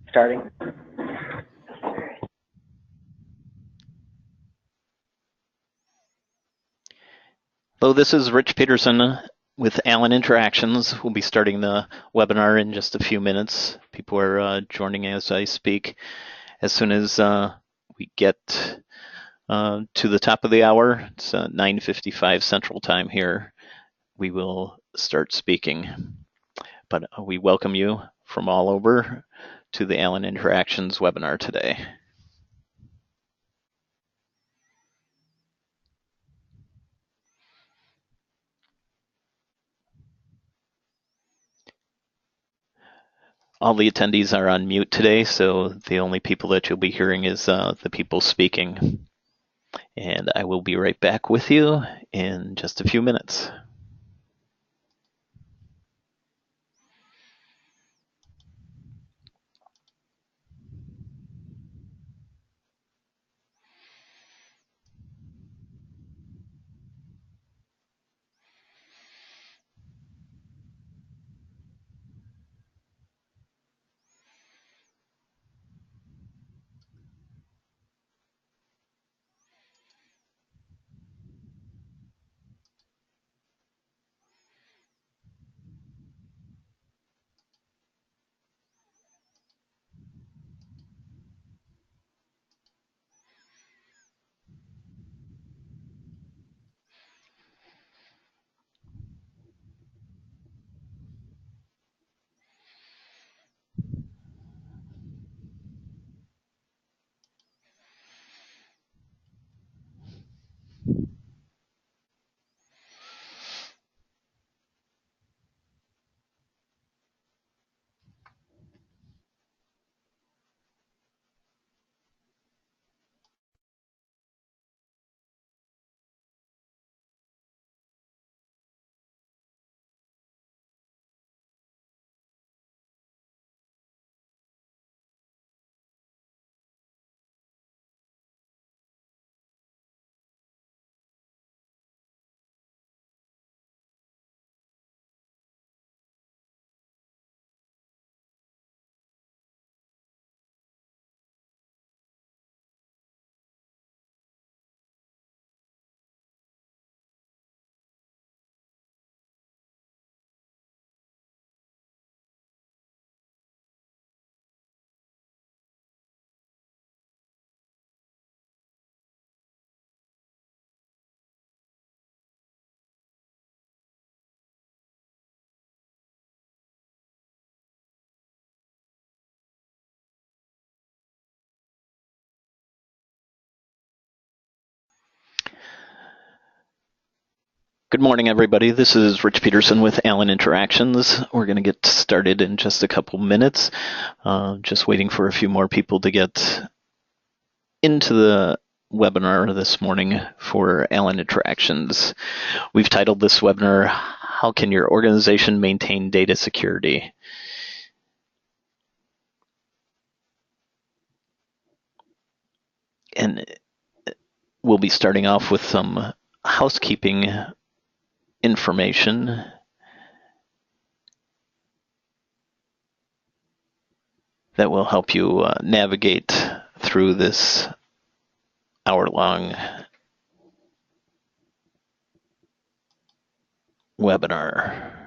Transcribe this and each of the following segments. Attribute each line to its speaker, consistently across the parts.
Speaker 1: Starting.
Speaker 2: Hello, this is Rich Peterson with Allen Interactions. We'll be starting the webinar in just a few minutes. People are joining as I speak. As soon as we get to the top of the hour, it's 9:55 Central Time here, we will start speaking. But we welcome you from all over to the Allen Interactions webinar today. All the attendees are on mute today, so the only people that you'll be hearing is the people speaking. And I will be right back with you in just a few minutes. Good morning, everybody. This is Rich Peterson with Allen Interactions. We're going to get started in just a couple minutes. Just waiting for a few more people to get into the webinar this morning for Allen Interactions. We've titled this webinar, How Can Your Organization Maintain Data Security? And we'll be starting off with some housekeeping information. That will help you navigate through this hour-long webinar.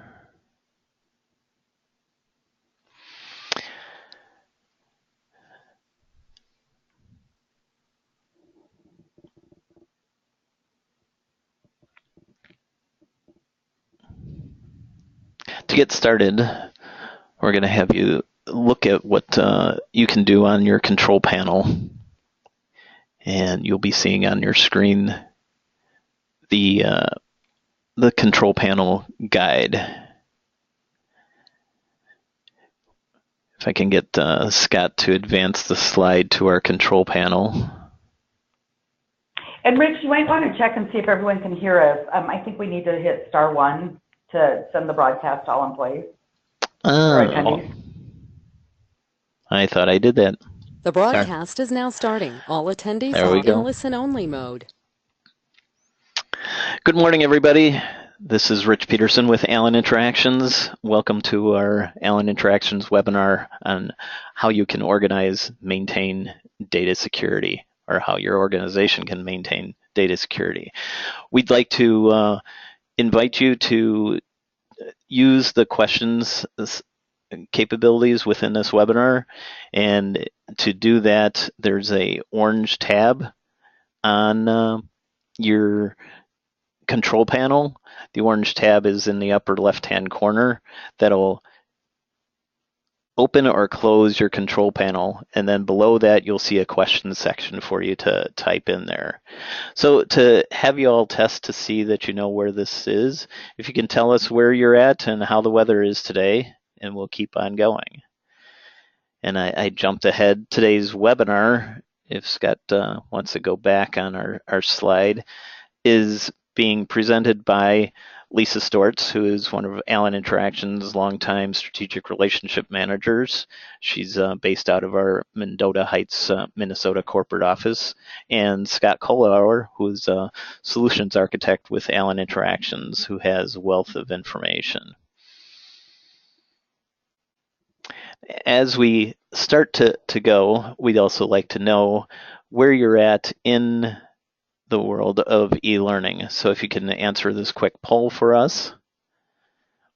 Speaker 2: To get started, we're going to have you look at what you can do on your control panel. And you'll be seeing on your screen the control panel guide. If I can get Scott to advance the slide to our control panel.
Speaker 1: And Rich, you might want to check and see if everyone can hear us. I think we need to hit *1 to send the broadcast to all employees.
Speaker 2: Oh, I thought I did that.
Speaker 3: The broadcast is now starting. All attendees are in listen-only mode.
Speaker 2: Good morning, everybody. This is Rich Peterson with Allen Interactions. Welcome to our Allen Interactions webinar on how you can organize, maintain data security, or how your organization can maintain data security. We'd like to invite you to use the questions capabilities within this webinar, and to do that, there's a orange tab on your control panel. The orange tab is in the upper left-hand corner. That'll open or close your control panel, and then below that you'll see a questions section for you to type in there. So to have you all test to see that you know where this is, if you can tell us where you're at and how the weather is today, and we'll keep on going. And I jumped ahead. Today's webinar, if Scott wants to go back on our slide, is being presented by Lisa Stortz, who is one of Allen Interactions' longtime strategic relationship managers. She's based out of our Mendota Heights, Minnesota corporate office, and Scott Colehour, who's a solutions architect with Allen Interactions, who has a wealth of information. As we start to go, we'd also like to know where you're at in the world of e-learning. So if you can answer this quick poll for us,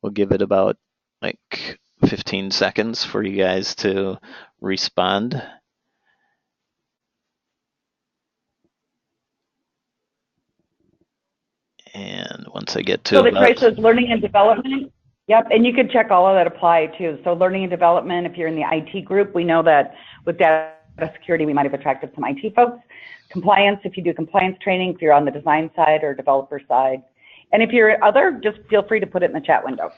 Speaker 2: we'll give it about like 15 seconds for you guys to respond. And once I get to
Speaker 1: so the choice is learning and development. Yep, and you can check all of that apply too. So learning and development, if you're in the IT group, we know that with data security, we might have attracted some IT folks. Compliance, if you do compliance training, if you're on the design side or developer side. And if you're other, just feel free to put it in the chat window.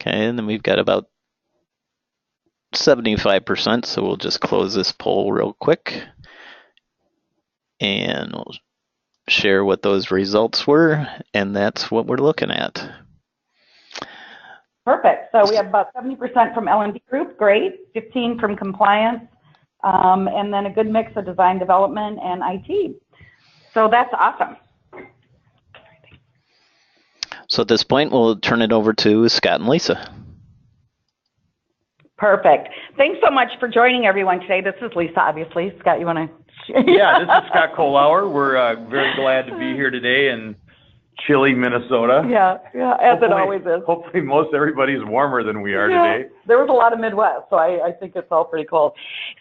Speaker 2: Okay, and then we've got about 75%, so we'll just close this poll real quick. And we'll share what those results were, and that's what we're looking at.
Speaker 1: Perfect. So we have about 70% from L&D group, great. 15 from compliance, and then a good mix of design development and IT. So that's awesome.
Speaker 2: So at this point, we'll turn it over to Scott and Lisa.
Speaker 1: Perfect. Thanks so much for joining everyone today. This is Lisa, obviously. Scott, you want to?
Speaker 4: Yeah, this is Scott Colehour. We're very glad to be here today in chilly Minnesota.
Speaker 1: Yeah, as it always is.
Speaker 4: Hopefully most everybody's warmer than we are today.
Speaker 1: There was a lot of Midwest, so I think it's all pretty cool.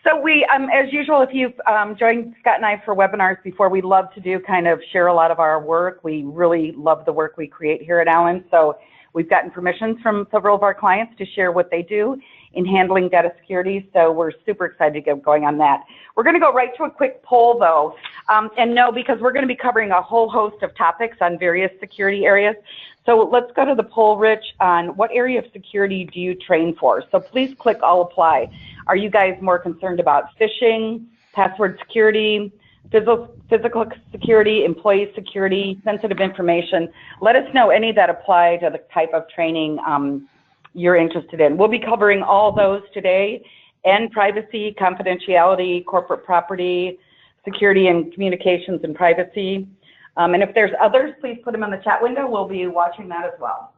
Speaker 1: So we, as usual, if you've joined Scott and I for webinars before, we love to do kind of share a lot of our work. We really love the work we create here at Allen. So we've gotten permissions from several of our clients to share what they do in handling data security, so we're super excited to get going on that. We're going to go right to a quick poll, though, and no, because we're going to be covering a whole host of topics on various security areas. So let's go to the poll, Rich, on what area of security do you train for? So please click All Apply. Are you guys more concerned about phishing, password security, physical security, employee security, sensitive information? Let us know any that apply to the type of training you're interested in. We'll be covering all those today, and privacy, confidentiality, corporate property, security and communications and privacy. And if there's others, please put them in the chat window. We'll be watching that as well.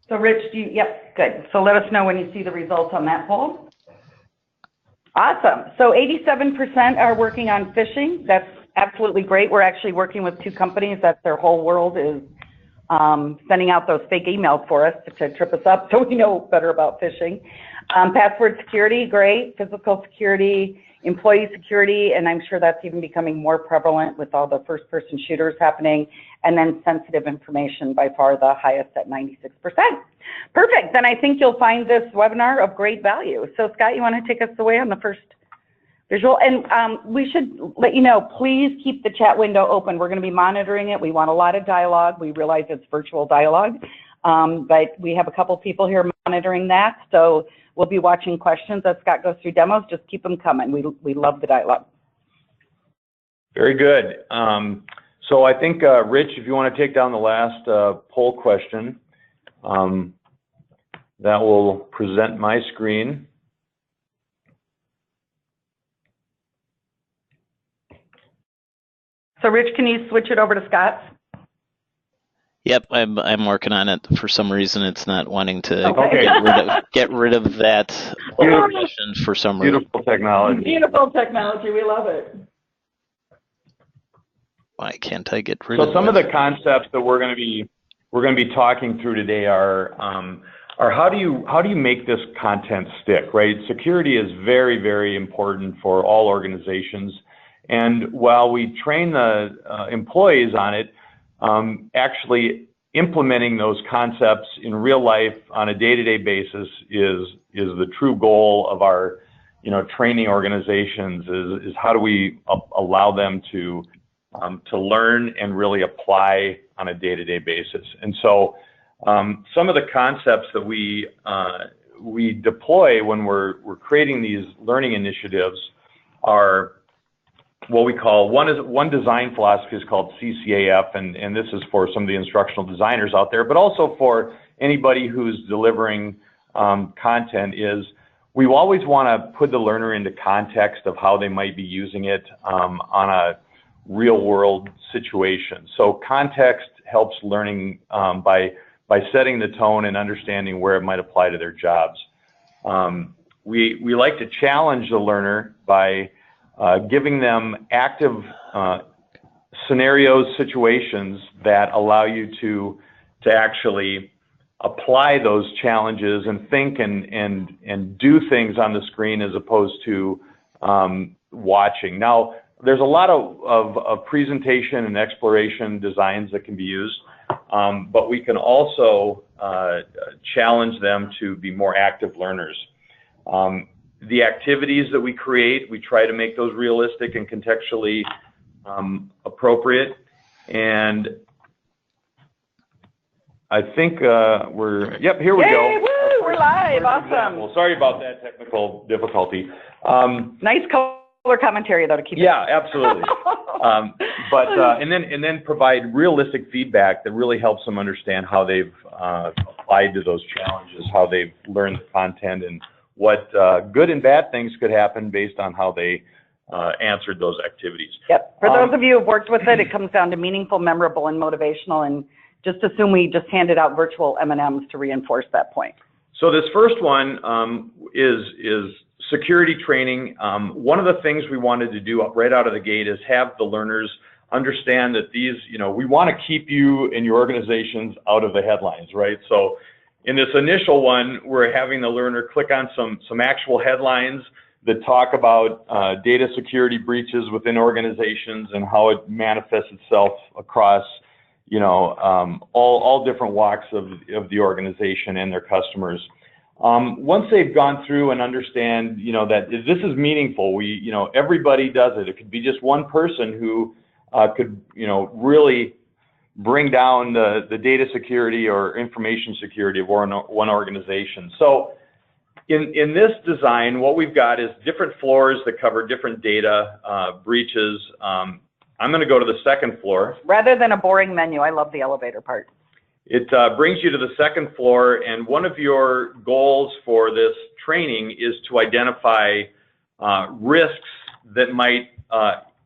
Speaker 1: So Rich, yep, good. So let us know when you see the results on that poll. Awesome. So 87% are working on phishing. That's absolutely great. We're actually working with 2 companies that their whole world is sending out those fake emails for us to trip us up, so we know better about phishing. Password security, great. Physical security, employee security, and I'm sure that's even becoming more prevalent with all the first-person shooters happening. And then sensitive information, by far the highest at 96%. Perfect. Then I think you'll find this webinar of great value. So Scott, you want to take us away on the first visual? And we should let you know, please keep the chat window open. We're going to be monitoring it. We want a lot of dialogue. We realize it's virtual dialogue, but we have a couple people here monitoring that. So we'll be watching questions as Scott goes through demos. Just keep them coming. We love the dialogue.
Speaker 4: Very good. So I think, Rich, if you want to take down the last poll question, that will present my screen.
Speaker 1: So Rich, can you switch it over to Scott?
Speaker 2: Yep, I'm working on it. For some reason, it's not wanting to
Speaker 1: Okay.
Speaker 2: get rid of that option for some reason.
Speaker 4: Beautiful technology.
Speaker 1: Beautiful technology. We love it.
Speaker 2: Why can't I get rid of it?
Speaker 4: So some of the concepts that we're going to be talking through today are how do you make this content stick, right? Security is very, very important for all organizations. And while we train the employees on it, actually implementing those concepts in real life on a day-to-day basis is the true goal of our, training organizations. Is how do we allow them to learn and really apply on a day-to-day basis. And so some of the concepts that we deploy when we're creating these learning initiatives are what we call, one design philosophy is called CCAF, and this is for some of the instructional designers out there, but also for anybody who's delivering content, is we always want to put the learner into context of how they might be using it on a real world situation. So context helps learning by setting the tone and understanding where it might apply to their jobs. We like to challenge the learner by giving them active scenarios, situations that allow you to actually apply those challenges and think and do things on the screen as opposed to watching. Now, there's a lot of presentation and exploration designs that can be used, but we can also challenge them to be more active learners. The activities that we create, we try to make those realistic and contextually appropriate. And I think here we
Speaker 1: Yay,
Speaker 4: go.
Speaker 1: Woo, we're live, awesome.
Speaker 4: Well, sorry about that technical difficulty.
Speaker 1: Nice color commentary though to keep.
Speaker 4: Yeah, absolutely. And then provide realistic feedback that really helps them understand how they've applied to those challenges, how they've learned the content, and what good and bad things could happen based on how they answered those activities.
Speaker 1: Yep. For those of you who've worked with it, it comes down to meaningful, memorable, and motivational. And just assume we just handed out virtual M&Ms to reinforce that point.
Speaker 4: So this first one is security training. One of the things we wanted to do right out of the gate is have the learners understand that these, we want to keep you and your organizations out of the headlines, right? So in this initial one, we're having the learner click on some actual headlines that talk about data security breaches within organizations and how it manifests itself across, all different walks of the organization and their customers. Once they've gone through and understand, that this is meaningful, everybody does it. It could be just one person who could, really bring down the data security or information security of one organization. So in this design, what we've got is different floors that cover different data breaches. I'm going to go to the second floor.
Speaker 1: Rather than a boring menu, I love the elevator part.
Speaker 4: It brings you to the second floor, and one of your goals for this training is to identify risks that might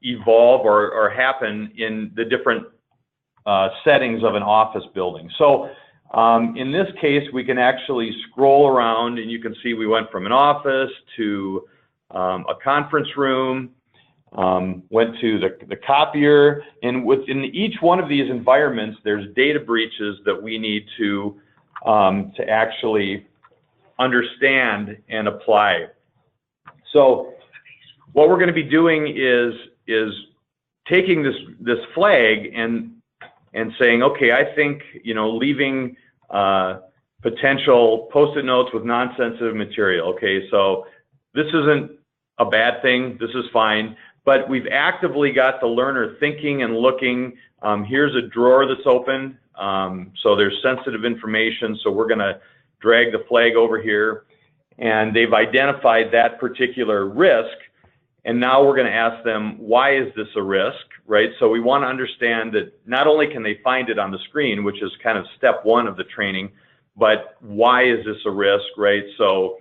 Speaker 4: evolve or happen in the different settings of an office building. So in this case, we can actually scroll around, and you can see we went from an office to a conference room, went to the copier, and within each one of these environments, there's data breaches that we need to actually understand and apply. So what we're going to be doing is taking this flag and saying, okay, I think, leaving potential Post-it notes with non-sensitive material. Okay, so this isn't a bad thing. This is fine. But we've actively got the learner thinking and looking. Here's a drawer that's open. So there's sensitive information. So we're going to drag the flag over here. And they've identified that particular risk. And now we're going to ask them, why is this a risk, right? So we want to understand that not only can they find it on the screen, which is kind of step one of the training, but why is this a risk, right? So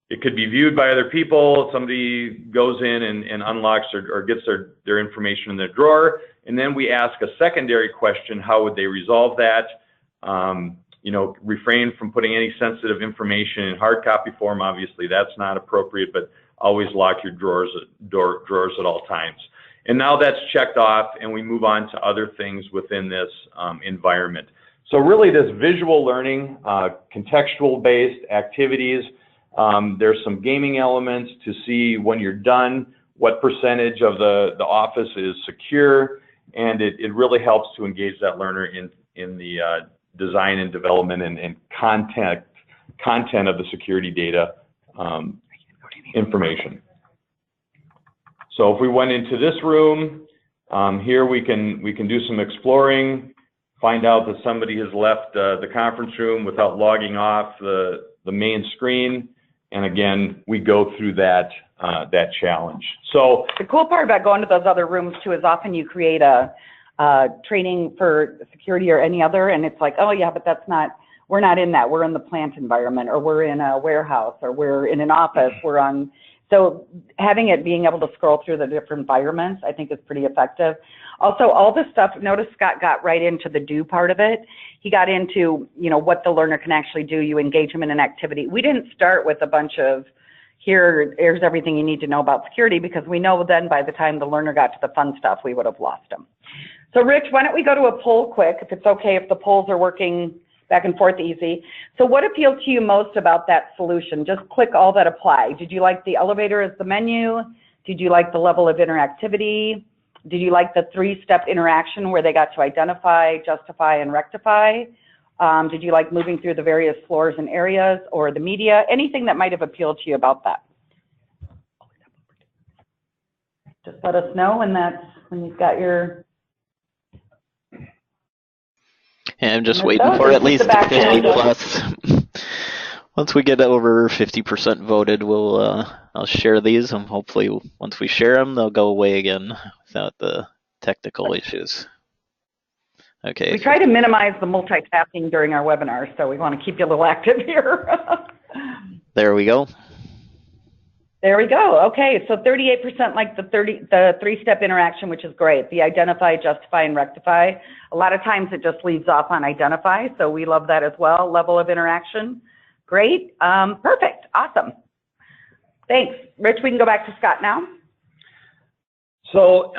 Speaker 4: it could be viewed by other people. Somebody goes in and unlocks or gets their information in their drawer. And then we ask a secondary question, how would they resolve that? You know, refrain from putting any sensitive information in hard copy form. Obviously, that's not appropriate, but always lock your drawers at all times. And now that's checked off, and we move on to other things within this environment. So really this visual learning, contextual-based activities, there's some gaming elements to see when you're done, what percentage of the office is secure, and it really helps to engage that learner in the design and development and content of the security data information. So if we went into this room, here we can do some exploring, find out that somebody has left the conference room without logging off the main screen, and again, we go through that challenge. So
Speaker 1: the cool part about going to those other rooms too is often you create a training for security or any other, and it's like, oh yeah, but that's not, we're not in that. We're in the plant environment, or we're in a warehouse, or we're in an office. We're on. So having it, being able to scroll through the different environments, I think is pretty effective. Also, all this stuff, notice Scott got right into the do part of it. He got into, you know, what the learner can actually do. You engage them in an activity. We didn't start with a bunch of, here's everything you need to know about security, because we know then by the time the learner got to the fun stuff, we would have lost them. So Rich, why don't we go to a poll quick, if it's okay, if the polls are working back and forth easy. So what appealed to you most about that solution? Just click all that apply. Did you like the elevator as the menu? Did you like the level of interactivity? Did you like the 3-step interaction where they got to identify, justify, and rectify? Did you like moving through the various floors and areas, or the media? Anything that might have appealed to you about that? Just let us know when you've got your...
Speaker 2: And I'm just waiting for at least 50 plus. Once we get over 50% voted, I'll share these, and hopefully once we share them, they'll go away again without the technical issues. Okay.
Speaker 1: We try to minimize the multitasking during our webinars, so we want to keep you a little active here.
Speaker 2: There we go.
Speaker 1: There we go. Okay, so 38% like the 3-step interaction, which is great. The identify, justify, and rectify. A lot of times it just leaves off on identify, so we love that as well. Level of interaction. Great. Perfect. Awesome. Thanks. Rich, we can go back to Scott now.
Speaker 4: So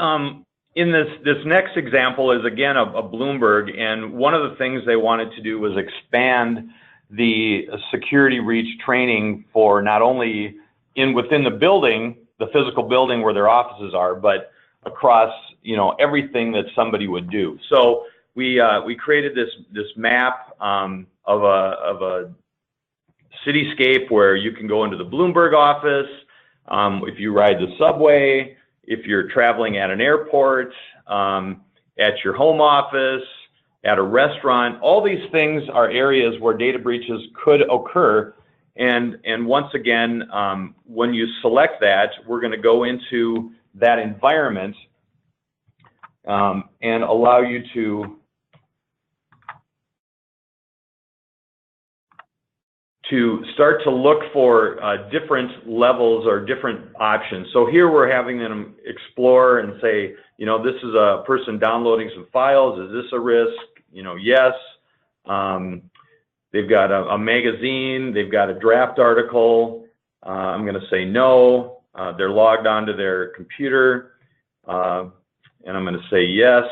Speaker 4: in this next example is, again, a Bloomberg, and one of the things they wanted to do was expand the security reach training for not only within the building, the physical building where their offices are, but across, you know, everything that somebody would do. So we created this map of a cityscape where you can go into the Bloomberg office, if you ride the subway, if you're traveling at an airport, at your home office, at a restaurant. All these things are areas where data breaches could occur. And once again, when you select that, we're going to go into that environment and allow you to start to look for different levels or different options. So here we're having them explore and say, you know, this is a person downloading some files. Is this a risk? You know, yes. They've got a magazine. They've got a draft article. I'm going to say no. They're logged onto their computer, and I'm going to say yes.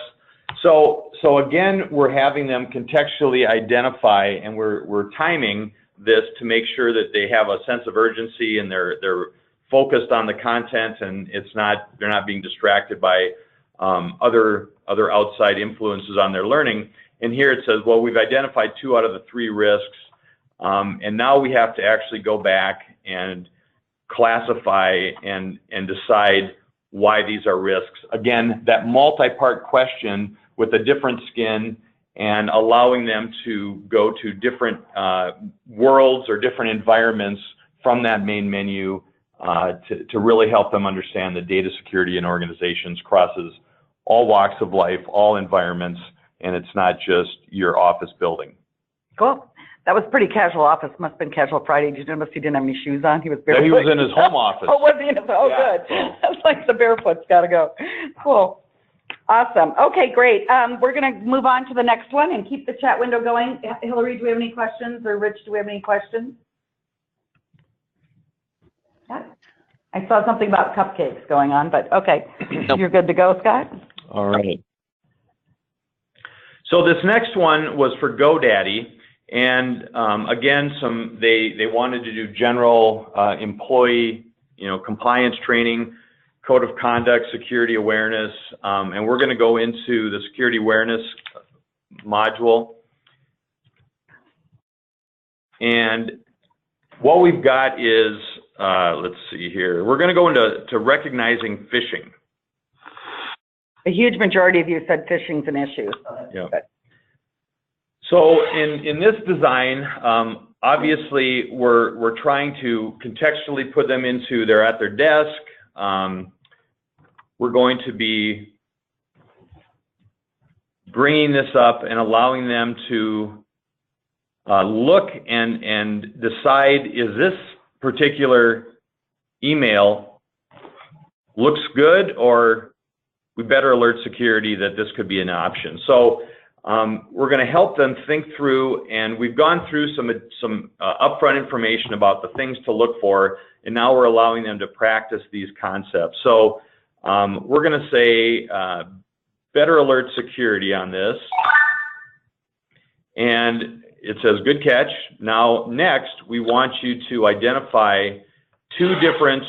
Speaker 4: So again, we're having them contextually identify, and we're timing this to make sure that they have a sense of urgency and they're focused on the content, and they're not being distracted by other outside influences on their learning. And here it says, well, we've identified 2 out of the 3 risks, and now we have to actually go back and classify and decide why these are risks. Again, that multi-part question with a different skin, and allowing them to go to different worlds or different environments from that main menu to really help them understand that data security in organizations crosses all walks of life, all environments, and it's not just your office building.
Speaker 1: Cool. That was pretty casual office. Must have been casual Friday. Did you notice he didn't have any shoes on? He was barefoot.
Speaker 4: Yeah, he was in his home office.
Speaker 1: Oh, was he in his? Oh,
Speaker 4: Yeah.
Speaker 1: good. That's like the barefoot's got to go. Cool. Awesome. Okay, great. We're going to move on to the next one and keep the chat window going. Hillary, do we have any questions? Or Rich, do we have any questions? Yeah. I saw something about cupcakes going on, but okay.
Speaker 2: Nope.
Speaker 1: You're good to go, Scott?
Speaker 4: All right. So this next one was for GoDaddy. And again, they wanted to do general employee, compliance training, code of conduct, security awareness, and we're going to go into the security awareness module. And what we've got is, let's see here, we're going to go into recognizing phishing.
Speaker 1: A huge majority of you said phishing's an issue. So
Speaker 4: yeah. Good. So in this design, obviously we're trying to contextually put them into, they're at their desk. We're going to be bringing this up and allowing them to look and decide, is this particular email looks good, or we better alert security that this could be an option. So we're going to help them think through, and we've gone through some upfront information about the things to look for, and now we're allowing them to practice these concepts. So we're going to say better alert security on this, and it says good catch. Now next we want you to identify 2 different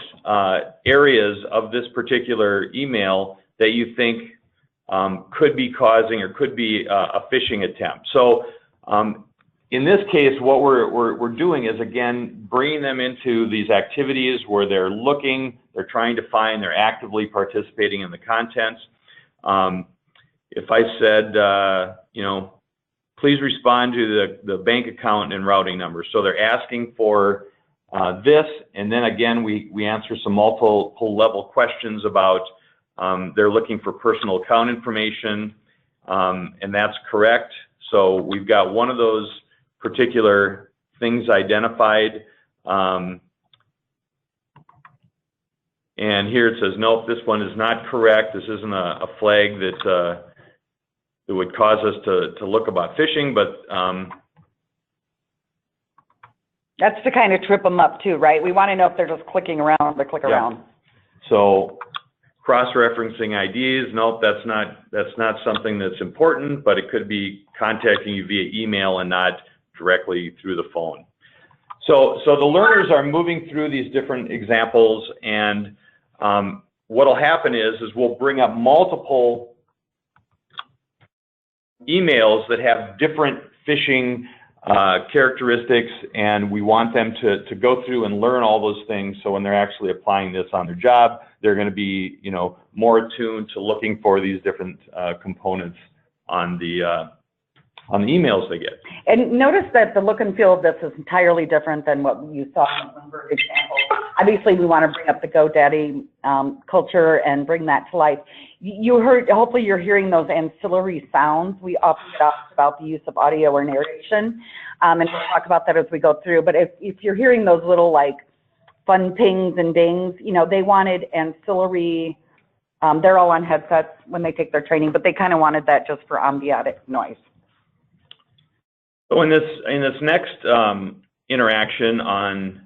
Speaker 4: areas of this particular email that you think could be causing or could be a phishing attempt. So in this case, what we're doing is, again, bringing them into these activities where they're looking, they're trying to find, they're actively participating in the contents. If I said, please respond to the bank account and routing number. So they're asking for this, and then again, we answer some multiple level questions about they're looking for personal account information, and that's correct. So we've got one of those particular things identified. And here it says, nope, this one is not correct. This isn't a flag that would cause us to look about phishing, but
Speaker 1: that's to kind of trip them up too, right? We want to know if they're just clicking around, they click around.
Speaker 4: So cross-referencing IDs, nope, that's not something that's important, but it could be contacting you via email and not directly through the phone. So the learners are moving through these different examples, and what'll happen is we'll bring up multiple emails that have different phishing characteristics, and we want them to go through and learn all those things, so when they're actually applying this on their job, they're going to be, more attuned to looking for these different components on the emails they get.
Speaker 1: And notice that the look and feel of this is entirely different than what you saw in the Bloomberg example. Obviously, we want to bring up the GoDaddy culture and bring that to life. You heard, hopefully you're hearing those ancillary sounds. We often get asked about the use of audio or narration, and we'll talk about that as we go through. But if you're hearing those little like fun pings and dings, they wanted ancillary, they're all on headsets when they take their training, but they kind of wanted that just for ambient noise.
Speaker 4: So in this next interaction on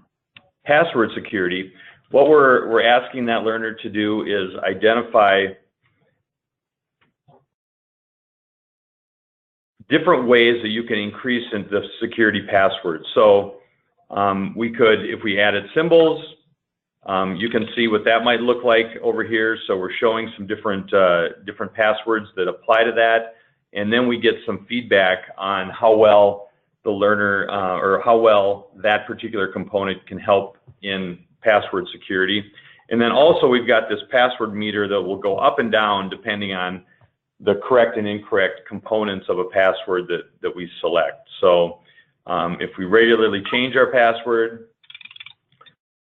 Speaker 4: password security, what we're asking that learner to do is identify different ways that you can increase in the security password. So we could, if we added symbols, you can see what that might look like over here. So we're showing some different passwords that apply to that. And then we get some feedback on how well the learner or how well that particular component can help in password security. And then also we've got this password meter that will go up and down depending on the correct and incorrect components of a password that we select. So if we regularly change our password,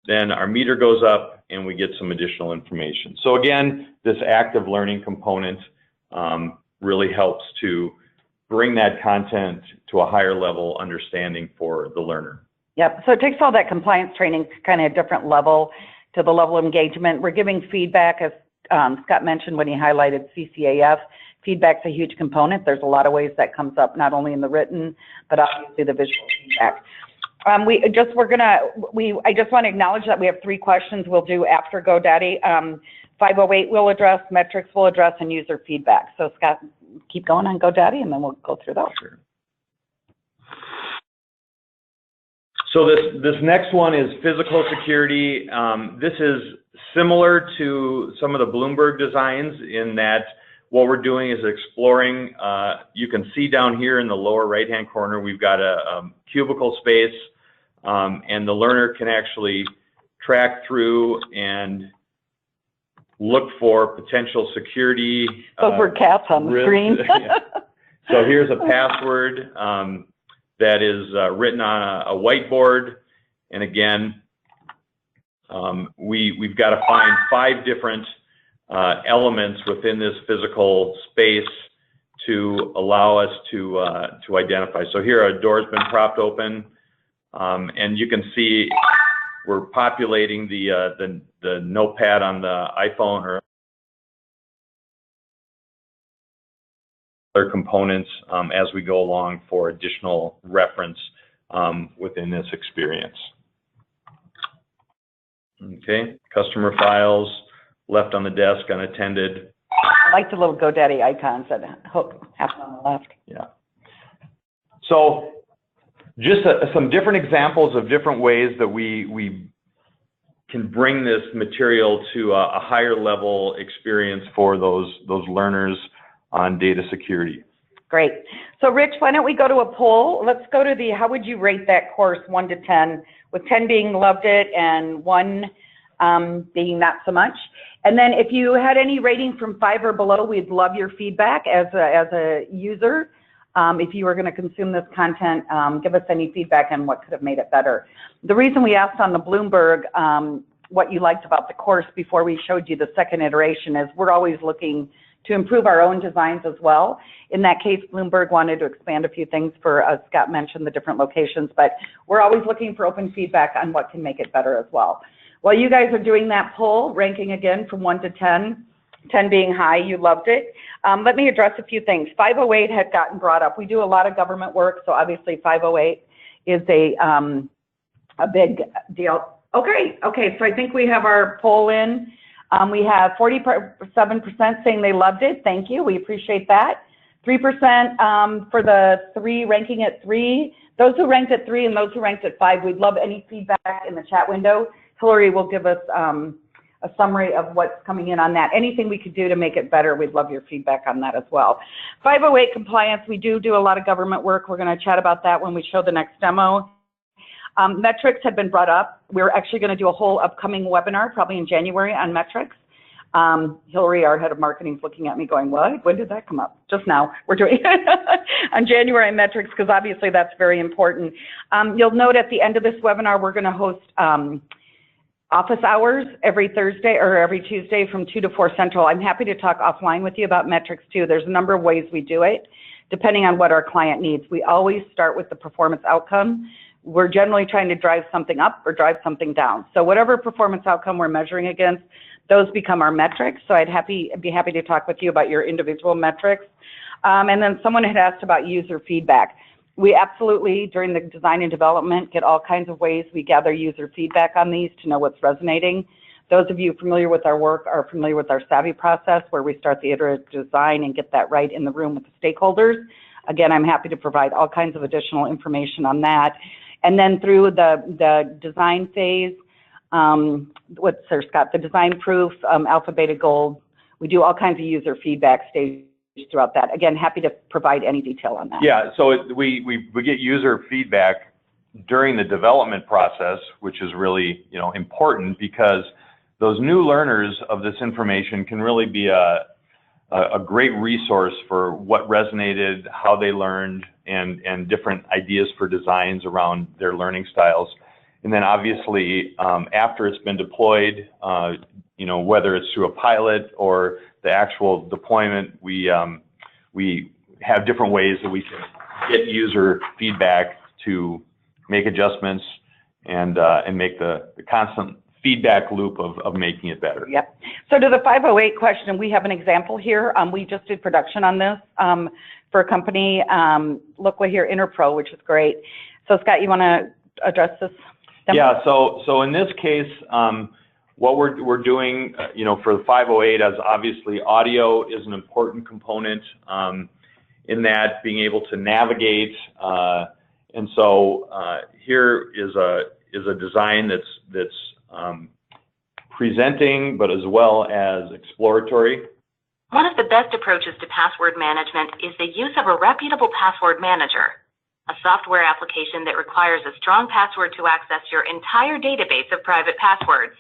Speaker 4: then our meter goes up and we get some additional information. So again, this active learning component really helps to bring that content to a higher level understanding for the learner.
Speaker 1: Yep, so it takes all that compliance training to kind of a different level, to the level of engagement. We're giving feedback, as Scott mentioned when he highlighted CCAF. Feedback's a huge component. There's a lot of ways that comes up, not only in the written, but obviously the visual feedback. I just want to acknowledge that we have 3 questions we'll do after GoDaddy. 508 we'll address, metrics we'll address, and user feedback. So Scott, keep going on GoDaddy, and then we'll go through those.
Speaker 4: Sure. So this next one is physical security. This is similar to some of the Bloomberg designs in that what we're doing is exploring. You can see down here in the lower right-hand corner, we've got a cubicle space, and the learner can actually track through and look for potential security.
Speaker 1: Those were cats on the screen.
Speaker 4: Yeah. So here's a password that is written on a whiteboard, and again, we've got to find 5 different elements within this physical space to allow us to identify. So here a door's been propped open, and you can see we're populating the notepad on the iPhone or other components as we go along for additional reference within this experience. Okay, customer files left on the desk unattended.
Speaker 1: I like the little GoDaddy icons that happen on the left.
Speaker 4: Yeah. So just some different examples of different ways that we can bring this material to a higher level experience for those learners on data security.
Speaker 1: Great. So Rich, why don't we go to a poll? Let's go to the, how would you rate that course 1 to 10, with 10 being loved it and 1 being not so much. And then if you had any rating from 5 or below, we'd love your feedback as a user. If you were going to consume this content, give us any feedback on what could have made it better. The reason we asked on the Bloomberg what you liked about the course before we showed you the second iteration is we're always looking to improve our own designs as well. In that case, Bloomberg wanted to expand a few things for, as Scott mentioned, the different locations, but we're always looking for open feedback on what can make it better as well. While you guys are doing that poll, ranking again from 1 to 10, 10 being high, you loved it. Let me address a few things. 508 had gotten brought up. We do a lot of government work, so obviously 508 is a big deal. Okay, so I think we have our poll in. We have 47% saying they loved it. Thank you, we appreciate that. 3% for the 3, ranking at 3. Those who ranked at 3 and those who ranked at 5, we'd love any feedback in the chat window. Hillary will give us a summary of what's coming in on that. Anything we could do to make it better, we'd love your feedback on that as well. 508 compliance, we do a lot of government work. We're going to chat about that when we show the next demo. Metrics had been brought up. We're actually going to do a whole upcoming webinar, probably in January, on metrics. Hillary, our head of marketing, is looking at me going, what? When did that come up? Just now. We're doing on January metrics, because obviously that's very important. You'll note at the end of this webinar, we're going to host office hours every Thursday or every Tuesday from 2 to 4 Central. I'm happy to talk offline with you about metrics too. There's a number of ways we do it, depending on what our client needs. We always start with the performance outcome. We're generally trying to drive something up or drive something down. So whatever performance outcome we're measuring against, those become our metrics. So I'd be happy to talk with you about your individual metrics. And then someone had asked about user feedback. We absolutely, during the design and development, get all kinds of ways we gather user feedback on these to know what's resonating. Those of you familiar with our work are familiar with our Savvy process, where we start the iterative design and get that right in the room with the stakeholders. Again, I'm happy to provide all kinds of additional information on that. And then through the design phase, what's there, Scott? The design proof, alpha, beta, gold. We do all kinds of user feedback stages throughout that. Again, happy to provide any detail on that.
Speaker 4: Yeah, so we get user feedback during the development process, which is really important, because those new learners of this information can really be a great resource for what resonated, how they learned, and different ideas for designs around their learning styles. And then obviously, after it's been deployed, whether it's through a pilot or the actual deployment, we have different ways that we can get user feedback to make adjustments and make the constant feedback loop of making it better.
Speaker 1: Yep. So to the 508 question, we have an example here. We just did production on this for a company, local here, Interpro, which is great. So Scott, you want to address this demo?
Speaker 4: Yeah. So in this case, what we're doing, for the 508, as obviously audio is an important component in that being able to navigate, and so here is a design that's presenting, but as well as exploratory.
Speaker 5: One of the best approaches to password management is the use of a reputable password manager, a software application that requires a strong password to access your entire database of private passwords.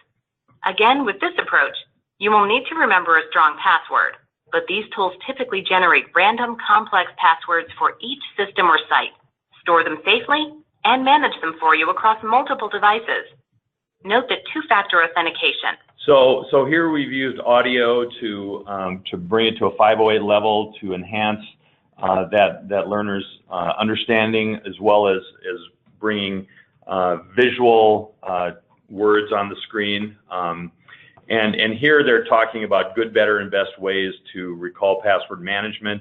Speaker 5: Again, with this approach, you will need to remember a strong password, but these tools typically generate random, complex passwords for each system or site, store them safely, and manage them for you across multiple devices. Note that two-factor authentication.
Speaker 4: So here we've used audio to bring it to a 508 level to enhance that learner's understanding, as well as bringing visual words on the screen. And here they're talking about good, better, and best ways to recall password management.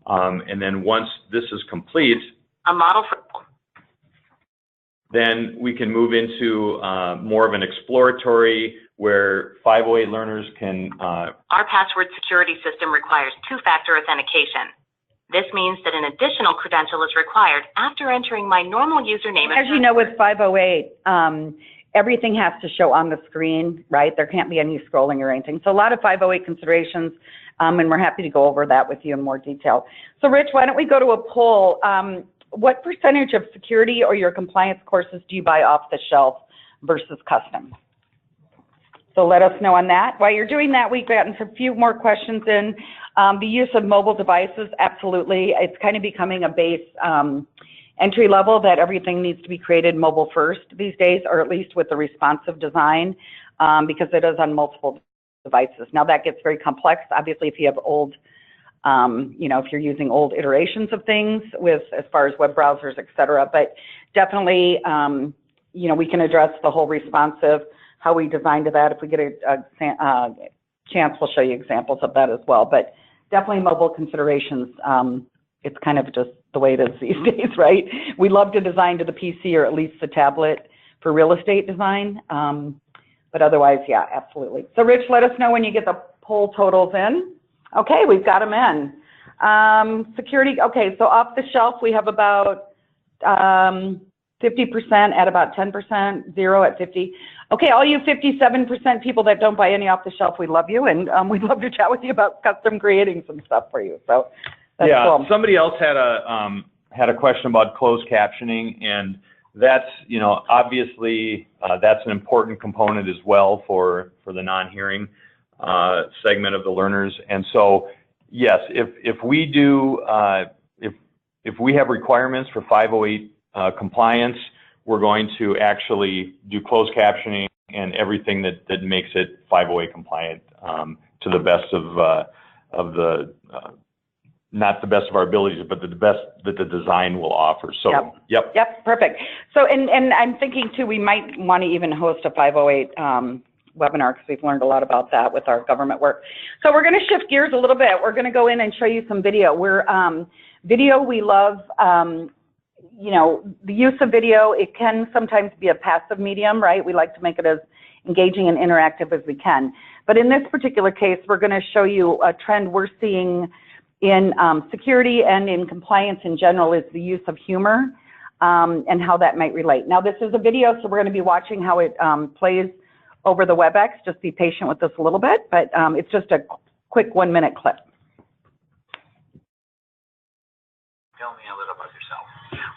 Speaker 4: And then once this is complete,
Speaker 5: a model for
Speaker 4: then we can move into more of an exploratory where 508 learners can...
Speaker 5: Our password security system requires two-factor authentication. This means that an additional credential is required after entering my normal username.
Speaker 1: As you know, with 508, everything has to show on the screen, right? There can't be any scrolling or anything. So a lot of 508 considerations, and we're happy to go over that with you in more detail. So Rich, why don't we go to a poll? What percentage of security or your compliance courses do you buy off the shelf versus custom? So let us know on that. While you're doing that, we've gotten a few more questions in. The use of mobile devices, absolutely. It's kind of becoming a base entry level that everything needs to be created mobile first these days, or at least with the responsive design, because it is on multiple devices. Now that gets very complex. Obviously, if you have old, if you're using old iterations of things with as far as web browsers, et cetera, but definitely, we can address the whole responsive, how we designed that. If we get a chance, we'll show you examples of that as well. But definitely mobile considerations. It's kind of just the way it is these days, right? We love to design to the PC or at least the tablet for real estate design. But otherwise, yeah, absolutely. So Rich, let us know when you get the poll totals in. Okay, we've got them in. Security, okay, so off the shelf, we have about 50% at about 10%, 0 at 50. Okay, all you 57% people that don't buy any off the shelf, we love you, and we'd love to chat with you about custom creating some stuff for you. So that's cool.
Speaker 4: Somebody else had a question about closed captioning, and that's obviously that's an important component as well for the non-hearing segment of the learners. And so yes, if we do if we have requirements for 508 compliance, we're going to actually do closed captioning and everything that makes it 508 compliant to the best of the not the best of our abilities, but the best that the design will offer. So, yep,
Speaker 1: perfect. So, and I'm thinking too, we might want to even host a 508 webinar, because we've learned a lot about that with our government work. So we're going to shift gears a little bit. We're going to go in and show you some video. Video, we love, the use of video. It can sometimes be a passive medium, right? We like to make it as engaging and interactive as we can. But in this particular case, we're going to show you a trend we're seeing in security and in compliance in general is the use of humor and how that might relate. Now, this is a video, so we're going to be watching how it plays over the WebEx. Just be patient with this a little bit, but it's just a quick 1-minute clip.
Speaker 6: Tell me a little about yourself.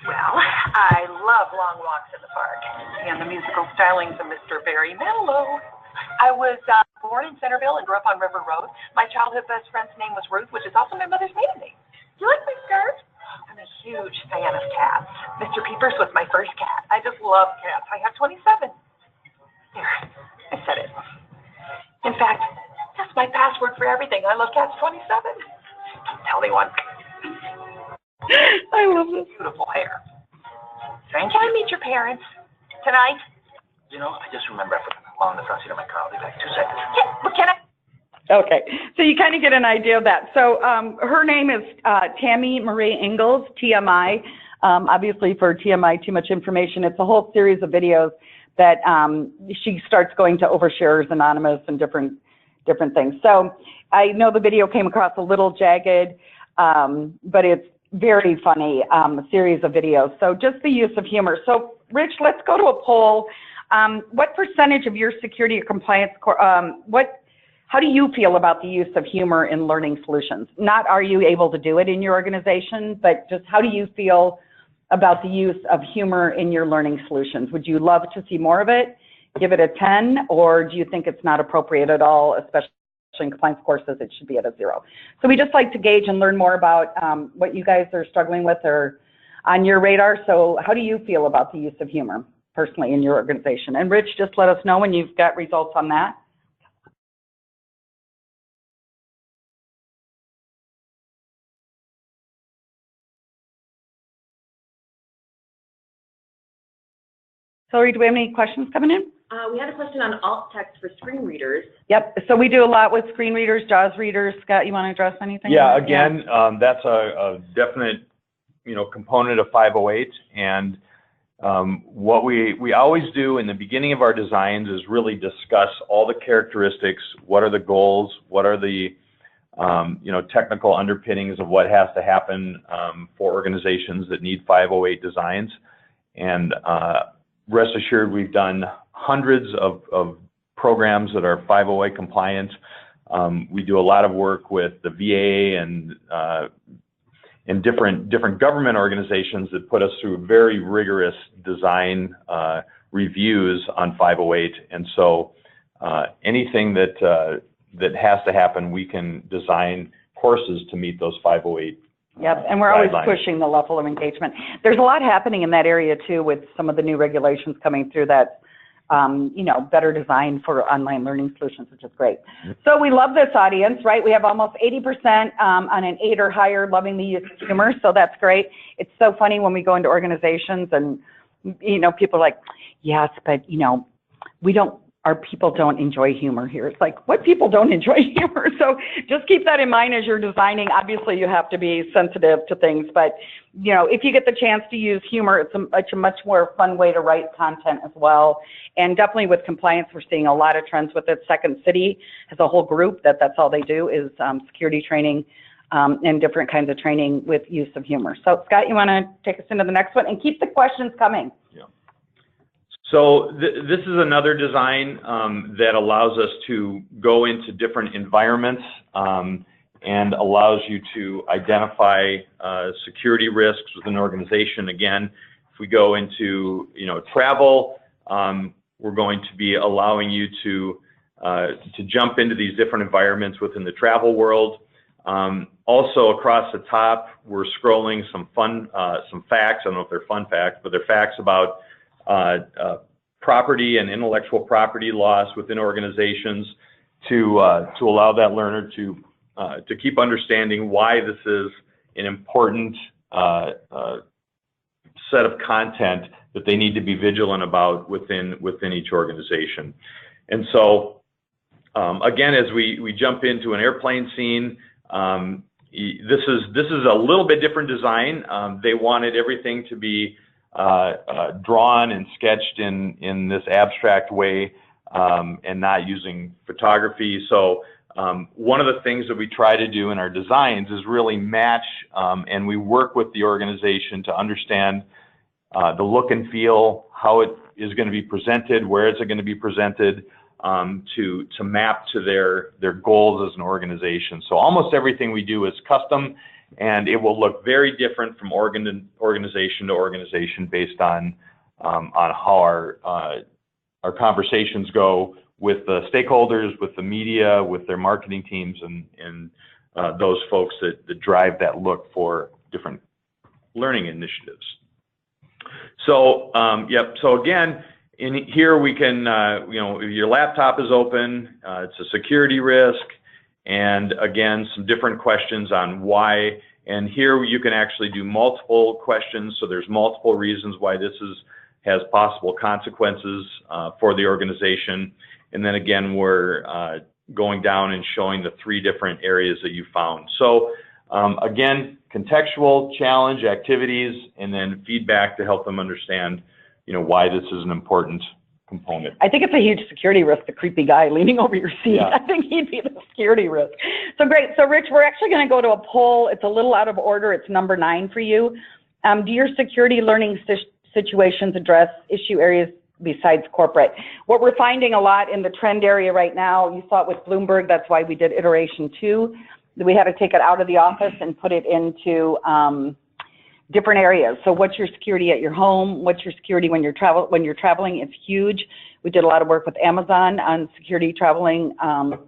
Speaker 6: Well, I love long walks in the park and the musical stylings of Mr. Barry Manilow. I was born in Centerville and grew up on River Road. My childhood best friend's name was Ruth, which is also my mother's maiden name. Do you like my skirt? I'm a huge fan of cats. Mr. Peepers was my first cat. I just love cats. I have 27. There, I said it. In fact, that's my password for everything. I love cats 27. Don't tell anyone.
Speaker 1: I love this.
Speaker 6: Beautiful hair. Thank you. Can I meet your parents tonight? You know, I just remember I put them on the front seat of my car. I'll be back 2 seconds. Yeah, but can I?
Speaker 1: Okay, so you kind of get an idea of that. So her name is Tammy Marie Ingalls, TMI. Obviously for TMI, Too Much Information. It's a whole series of videos that she starts going to Oversharers Anonymous and different things. So I know the video came across a little jagged, but it's very funny, a series of videos. So just the use of humor. So Rich, let's go to a poll. What percentage of your security or compliance, how do you feel about the use of humor in learning solutions? Not are you able to do it in your organization, but just how do you feel about the use of humor in your learning solutions? Would you love to see more of it? Give it a 10, or do you think it's not appropriate at all, especially in compliance courses, it should be at a 0? So we just like to gauge and learn more about what you guys are struggling with or on your radar. So how do you feel about the use of humor personally in your organization? And Rich, just let us know when you've got results on that. Sorry, do we have any questions coming in?
Speaker 7: We had a question on alt text for screen readers.
Speaker 1: Yep, so we do a lot with screen readers, JAWS readers. Scott, you want to address anything?
Speaker 4: Yeah, again, that's a definite, component of 508. And what we always do in the beginning of our designs is really discuss all the characteristics. What are the goals? What are the technical underpinnings of what has to happen for organizations that need 508 designs? And rest assured, we've done hundreds of programs that are 508 compliant. We do a lot of work with the VA and different government organizations that put us through very rigorous design reviews on 508. And so anything that has to happen, we can design courses to meet those 508.
Speaker 1: Yep, and we're always pushing the level of engagement. There's a lot happening in that area too with some of the new regulations coming through that, better design for online learning solutions, which is great. So we love this audience, right? We have almost 80% on an 8 or higher loving the use of humor, so that's great. It's so funny when we go into organizations and, people are like, yes, but, our people don't enjoy humor here. It's like, what people don't enjoy humor? So just keep that in mind as you're designing. Obviously, you have to be sensitive to things, but if you get the chance to use humor, it's a much more fun way to write content as well. And definitely with compliance, we're seeing a lot of trends with it. Second City has a whole group that's all they do is security training and different kinds of training with use of humor. So Scott, you want to take us into the next one and keep the questions coming.
Speaker 4: Yeah. So this is another design that allows us to go into different environments and allows you to identify security risks within an organization. Again, if we go into travel, we're going to be allowing you to jump into these different environments within the travel world. Also across the top, we're scrolling some facts. I don't know if they're fun facts, but they're facts about property and intellectual property loss within organizations to allow that learner to keep understanding why this is an important set of content that they need to be vigilant about within each organization. And so again, as we jump into an airplane scene, this is a little bit different design. They wanted everything to be drawn and sketched in this abstract way and not using photography. So one of the things that we try to do in our designs is really match and we work with the organization to understand the look and feel, how it is going to be presented, where is it going to be presented, to map to their goals as an organization. So almost everything we do is custom, and it will look very different from organization to organization based on how our conversations go with the stakeholders, with the media, with their marketing teams, and those folks that drive that look for different learning initiatives. So, yep. So again, in here we can, if your laptop is open, it's a security risk, and again, some different questions on why And here you can actually do multiple questions, so there's multiple reasons why this has possible consequences for the organization. And then again, we're going down and showing the 3 different areas that you found. So again, contextual, challenge, activities, and then feedback to help them understand, why this is an important component.
Speaker 1: I think it's a huge security risk, the creepy guy leaning over your seat.
Speaker 4: Yeah.
Speaker 1: I think he'd be the security risk. So great. So Rich, we're actually going to go to a poll. It's a little out of order. It's number 9 for you. Do your security learning situations address issue areas besides corporate? What we're finding a lot in the trend area right now, you saw it with Bloomberg, that's why we did iteration 2. We had to take it out of the office and put it into different areas. So what's your security at your home? What's your security when you're traveling? It's huge. We did a lot of work with Amazon on security traveling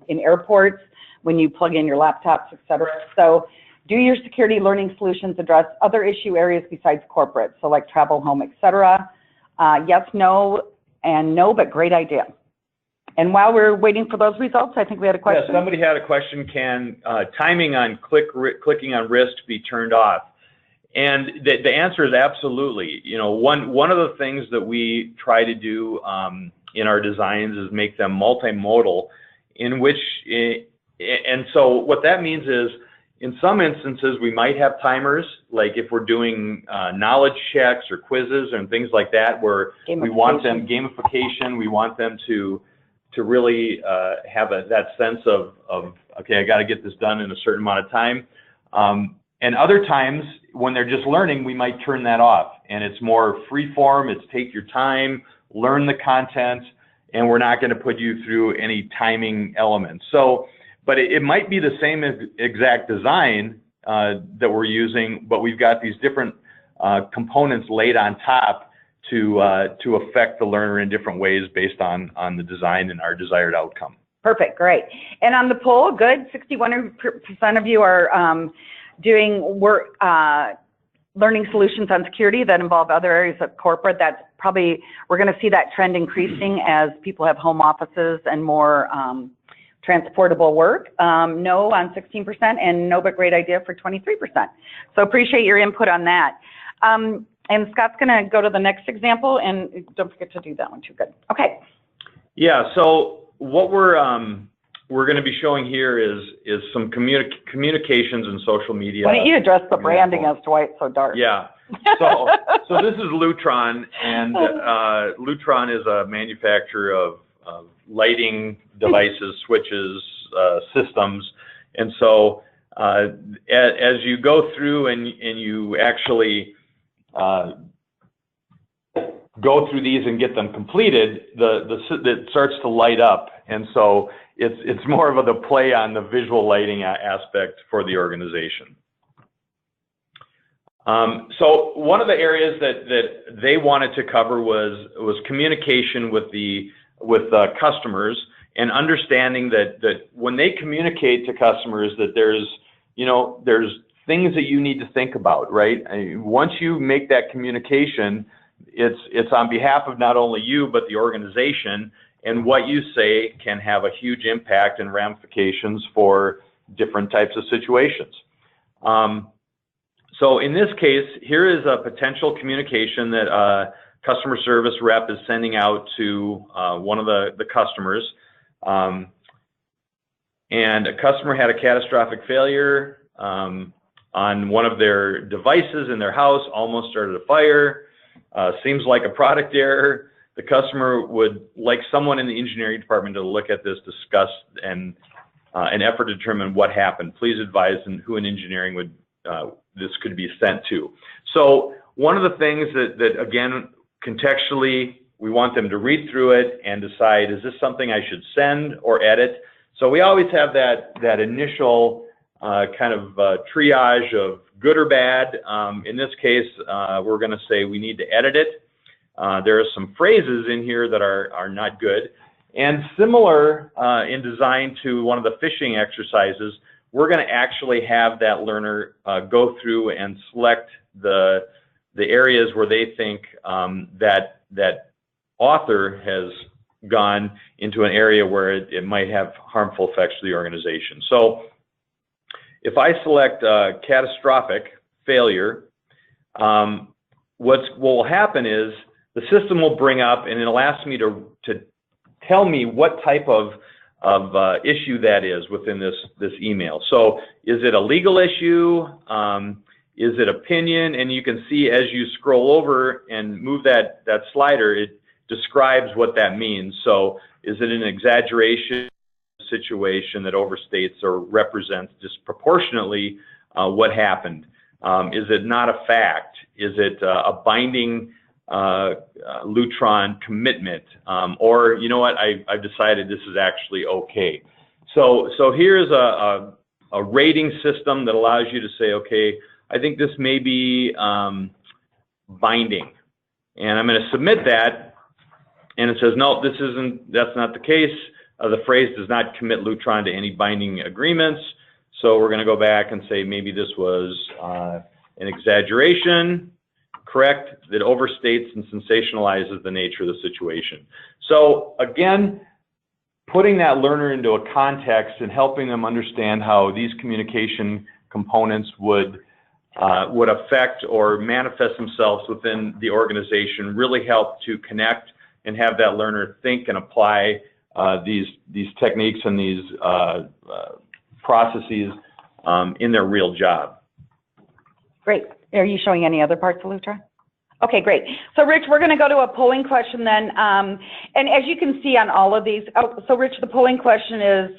Speaker 1: in airports, when you plug in your laptops, et cetera. So do your security learning solutions address other issue areas besides corporate? So like travel, home, et cetera. Yes, no, and no, but great idea. And while we're waiting for those results, I think we had a question.
Speaker 4: Yeah, somebody had a question, can timing on clicking on wrist be turned off? And the answer is absolutely. One of the things that we try to do in our designs is make them multimodal, and so what that means is, in some instances, we might have timers, like if we're doing knowledge checks or quizzes and things like that, where we want them gamification, we want them to really have that sense of okay, I got to get this done in a certain amount of time. And other times, when they're just learning, we might turn that off, and it's more free form. It's take your time, learn the content, and we're not going to put you through any timing elements. So, but it might be the same exact design that we're using, but we've got these different components laid on top to affect the learner in different ways based on the design and our desired outcome.
Speaker 1: Perfect, great. And on the poll, good, 61% of you are doing work, learning solutions on security that involve other areas of corporate. That's probably, we're going to see that trend increasing as people have home offices and more transportable work. No on 16%, and no but great idea for 23%. So appreciate your input on that. And Scott's going to go to the next example, and don't forget to do that one too. Good. Okay.
Speaker 4: Yeah. So what we're going to be showing here is some communications and social media.
Speaker 1: Why don't you address the branding as to why it's so dark?
Speaker 4: Yeah. So this is Lutron, and Lutron is a manufacturer of lighting devices, switches, systems, and so as you go through and you actually go through these and get them completed, it starts to light up, and so it's more of the play on the visual lighting aspect for the organization. So one of the areas that they wanted to cover was communication with customers, and understanding that when they communicate to customers, that there's things that you need to think about, right? Once you make that communication, it's on behalf of not only you but the organization, and what you say can have a huge impact and ramifications for different types of situations. So in this case, here is a potential communication that a customer service rep is sending out to one of the customers. And a customer had a catastrophic failure on one of their devices in their house, almost started a fire. Seems like a product error. The customer would like someone in the engineering department to look at this, discuss, and an effort to determine what happened. Please advise who in engineering would this could be sent to. So one of the things that again, contextually, we want them to read through it and decide, is this something I should send or edit? So we always have that initial kind of triage of good or bad. In this case, we're going to say we need to edit it. There are some phrases in here that are not good. And similar in design to one of the phishing exercises, we're going to actually have that learner go through and select the areas where they think that author has gone into an area where it might have harmful effects to the organization. So if I select catastrophic failure, what will happen is the system will bring up and it'll ask me to tell me what type of issue that is within this email. So is it a legal issue? Is it opinion? And you can see as you scroll over and move that slider, it describes what that means. So is it an exaggeration situation that overstates or represents disproportionately what happened? Is it not a fact? Is it a binding Lutron commitment? Or, you know what, I've decided this is actually okay. So here's a rating system that allows you to say, okay, I think this may be binding. And I'm going to submit that, and it says, no, that's not the case. The phrase does not commit Lutron to any binding agreements. So we're going to go back and say maybe this was an exaggeration, correct, that overstates and sensationalizes the nature of the situation. So again, putting that learner into a context and helping them understand how these communication components would affect or manifest themselves within the organization really help to connect and have that learner think and apply these techniques and these processes in their real job.
Speaker 1: Great. Are you showing any other parts of Lutron? Okay, great. So Rich, we're going to go to a polling question then. And as you can see on all of these, so Rich, the polling question is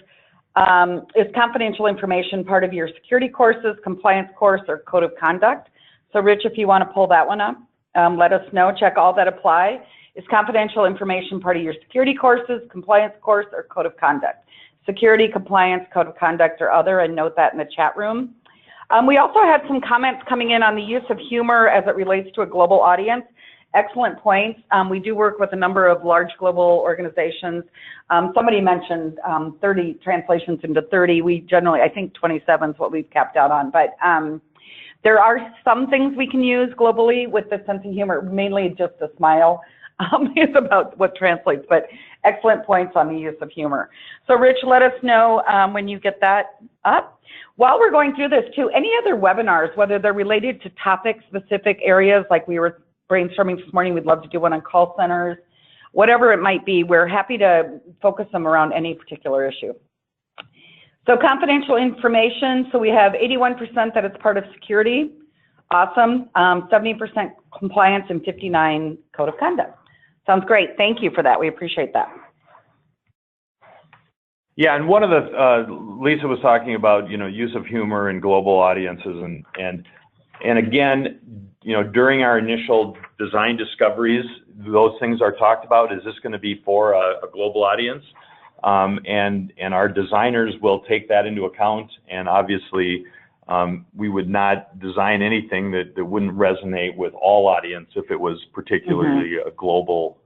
Speaker 1: confidential information part of your security courses, compliance course, or code of conduct? So Rich, if you want to pull that one up, let us know. Check all that apply. Is confidential information part of your security courses, compliance course, or code of conduct? Security, compliance, code of conduct, or other, and note that in the chat room. We also had some comments coming in on the use of humor as it relates to a global audience. Excellent points. We do work with a number of large global organizations. Somebody mentioned 30 translations into 30. We generally, I think 27 is what we've capped out on. But there are some things we can use globally with the sense of humor, mainly just a smile. Is about what translates, but excellent points on the use of humor. So Rich, let us know when you get that up. While we're going through this too, any other webinars, whether they're related to topic-specific areas, like we were brainstorming this morning, we'd love to do one on call centers, whatever it might be, we're happy to focus them around any particular issue. So confidential information, so we have 81% that it's part of security, awesome, 70% compliance, and 59% code of conduct. Sounds great. Thank you for that. We appreciate that.
Speaker 4: Yeah, and one of the Lisa was talking about, use of humor in global audiences, and again, during our initial design discoveries, those things are talked about. Is this going to be for a global audience? And our designers will take that into account, and obviously, we would not design anything that wouldn't resonate with all audience if it was particularly a global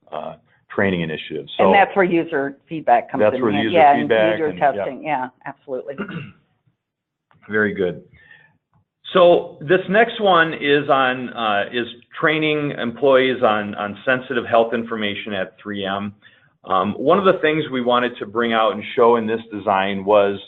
Speaker 4: training initiative. So, and
Speaker 1: that's where user feedback comes in.
Speaker 4: That's where user feedback
Speaker 1: and user testing. Yeah, absolutely.
Speaker 4: Very good. So this next one is on training employees on sensitive health information at 3M. One of the things we wanted to bring out and show in this design was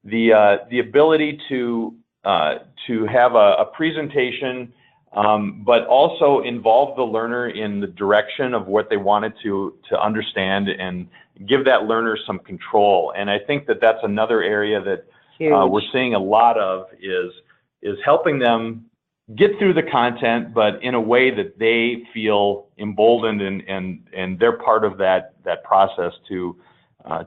Speaker 4: the ability to have a presentation, but also involve the learner in the direction of what they wanted to understand and give that learner some control. And I think that that's another area that we're seeing a lot of is helping them get through the content, but in a way that they feel emboldened and they're part of that process to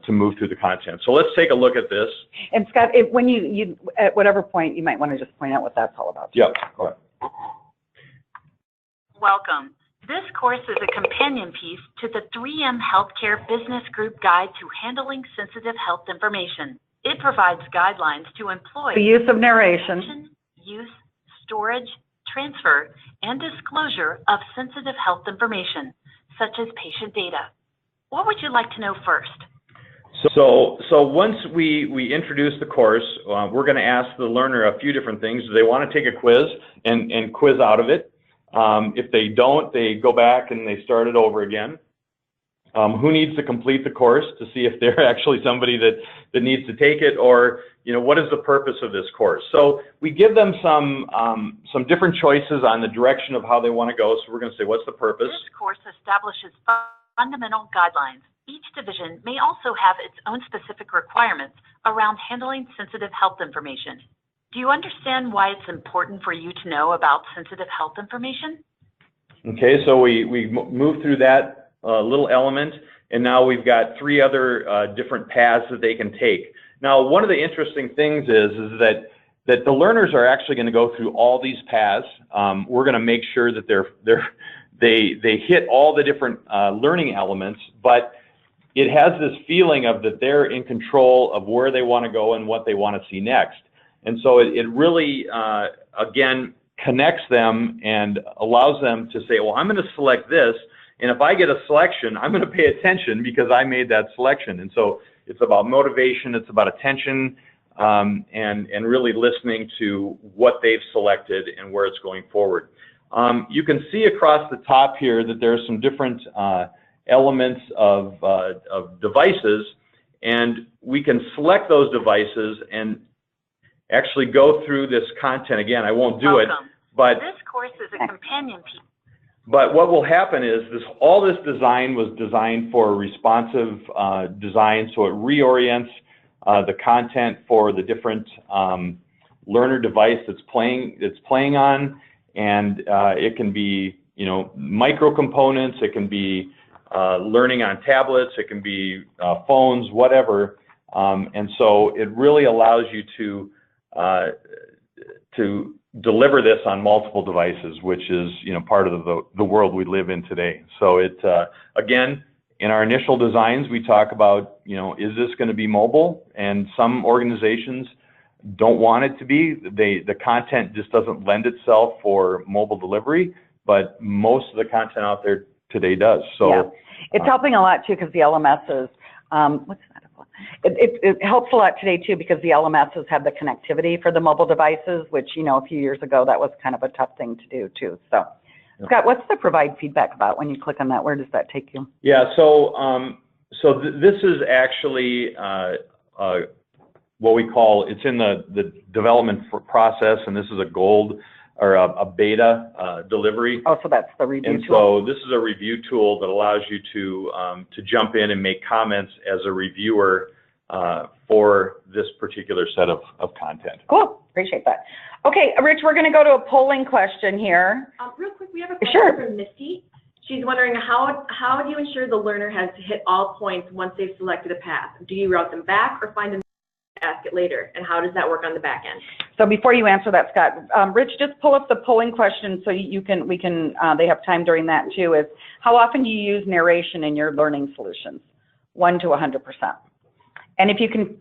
Speaker 4: move through the content. So let's take a look at this.
Speaker 1: And Scott, when you at whatever point, you might want to just point out what that's all about.
Speaker 4: Yep. Go ahead.
Speaker 5: Welcome. This course is a companion piece to the 3M Healthcare Business Group Guide to Handling Sensitive Health Information. It provides guidelines to employ
Speaker 1: the use of narration,
Speaker 5: use, storage, transfer, and disclosure of sensitive health information, such as patient data. What would you like to know first?
Speaker 4: So once we introduce the course, we're going to ask the learner a few different things. Do they want to take a quiz and quiz out of it? If they don't, they go back and they start it over again. who needs to complete the course to see if they're actually somebody that needs to take it, or what is the purpose of this course. So we give them some different choices on the direction of how they want to go. So we're going to say, what's the purpose?
Speaker 5: This course establishes fundamental guidelines. Each division may also have its own specific requirements around handling sensitive health information. Do you understand why it's important for you to know about sensitive health information?
Speaker 4: Okay, so we move through that little element, and now we've got 3 other different paths that they can take. Now, one of the interesting things is that the learners are actually going to go through all these paths. We're going to make sure that they hit all the different learning elements, but it has this feeling of that they're in control of where they want to go and what they want to see next. And so it really, again, connects them and allows them to say, well, I'm going to select this, and if I get a selection, I'm going to pay attention because I made that selection. And so it's about motivation, it's about attention, and really listening to what they've selected and where it's going forward. You can see across the top here that there are some different elements of devices, and we can select those devices and actually go through this content. Again, I won't do it, but
Speaker 5: this course is a companion piece.
Speaker 4: But what will happen is all this design was designed for responsive design, so it reorients the content for the different learner device that's playing on, and it can be micro components, it can be learning on tablets, it can be phones, whatever, and so it really allows you to deliver this on multiple devices, which is part of the world we live in today. So it again, in our initial designs, we talk about is this going to be mobile? And some organizations don't want it to be. The content just doesn't lend itself for mobile delivery, but most of the content out there today does. So
Speaker 1: yeah. It's helping a lot too because the LMSs. What's that? It helps a lot today too because the LMSs have the connectivity for the mobile devices, which a few years ago that was kind of a tough thing to do too. So, Scott, what's the provide feedback about when you click on that? Where does that take you?
Speaker 4: Yeah, so this is actually what we call, it's in the development process, and this is a gold or a beta delivery.
Speaker 1: Oh, so that's the review
Speaker 4: and
Speaker 1: tool.
Speaker 4: So this is a review tool that allows you to jump in and make comments as a reviewer for this particular set of content.
Speaker 1: Cool, appreciate that. Okay, Rich, we're going to go to a polling question here.
Speaker 7: Real quick, we have a question from Misty. She's wondering how do you ensure the learner has hit all points once they've selected a path? Do you route them back or find them and ask it later? And how does that work on the back end?
Speaker 1: So before you answer that, Scott, Rich, just pull up the polling question so they have time during that too, is how often do you use narration in your learning solutions? 1 to 100%. And if you can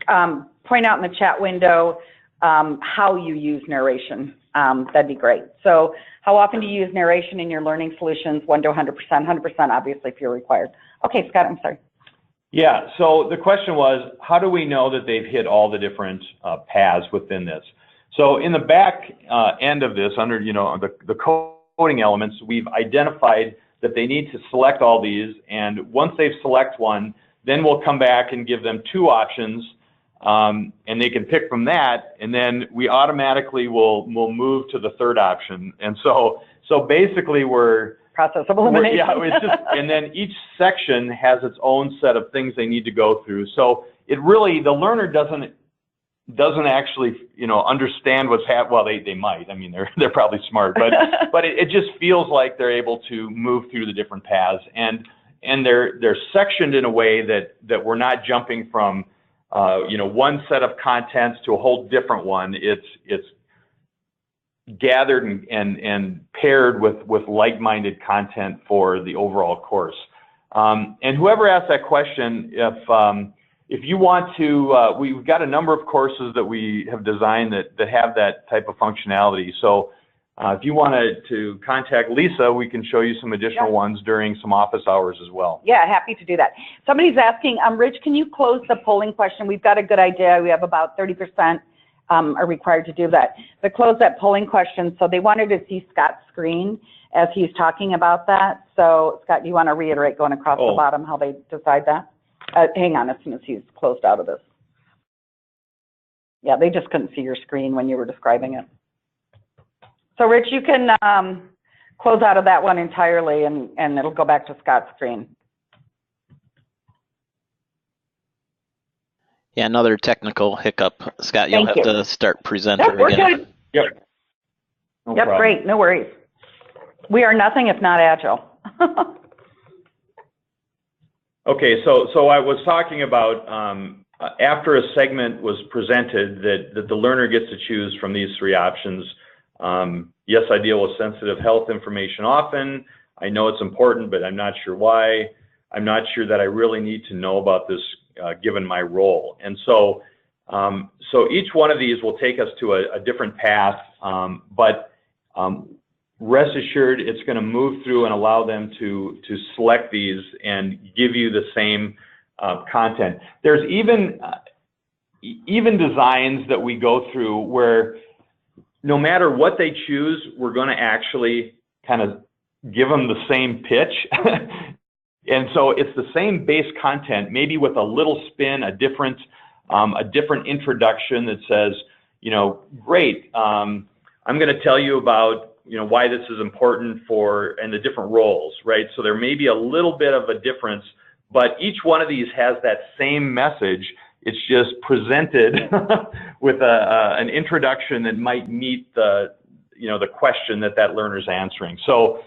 Speaker 1: point out in the chat window how you use narration, that'd be great. So how often do you use narration in your learning solutions? 1 to 100%, 100% obviously if you're required. Okay, Scott, I'm sorry.
Speaker 4: Yeah, so the question was, how do we know that they've hit all the different paths within this? So in the back end of this, under the coding elements, we've identified that they need to select all these, and once they select one, then we'll come back and give them 2 options, and they can pick from that, and then we automatically will move to the 3rd option. And so basically we're
Speaker 1: process of elimination.
Speaker 4: Yeah, it's just, and then each section has its own set of things they need to go through. So it really, the learner doesn't actually, understand what's happening. Well, they might. I mean, they're probably smart, but it just feels like they're able to move through the different paths, and they're sectioned in a way that we're not jumping from, one set of contents to a whole different one. It's gathered and paired with like-minded content for the overall course. And whoever asked that question, if you want to, we've got a number of courses that we have designed that have that type of functionality. So if you wanted to contact Lisa, we can show you some additional ones during some office hours as well.
Speaker 1: Yeah, happy to do that. Somebody's asking, Rich, can you close the polling question? We've got a good idea. We have about 30% are required to do that. But close that polling question. So they wanted to see Scott's screen. as he's talking about that. So, Scott, do you want to reiterate going across the bottom how they decide that? Hang on, as soon as he's closed out of this. Yeah, they just couldn't see your screen when you were describing it. So, Rich, you can close out of that one entirely, and it'll go back to Scott's screen.
Speaker 2: Yeah, another technical hiccup. Scott, you'll have to start presenter
Speaker 1: again. We're good.
Speaker 4: Yep. No problem.
Speaker 1: Great. No worries. We are nothing if not agile.
Speaker 4: Okay, so I was talking about after a segment was presented that the learner gets to choose from these three options. Yes, I deal with sensitive health information often. I know it's important, but I'm not sure why. I'm not sure that I really need to know about this given my role. And so each one of these will take us to a different path, but rest assured it's going to move through and allow them to select these and give you the same content. There's even designs that we go through where no matter what they choose, we're going to actually kind of give them the same pitch. And so it's the same base content, maybe with a little spin, a different introduction that says, great, I'm going to tell you about, why this is important and the different roles, right? So there may be a little bit of a difference, but each one of these has that same message. It's just presented with an introduction that might meet the question that learner's answering. So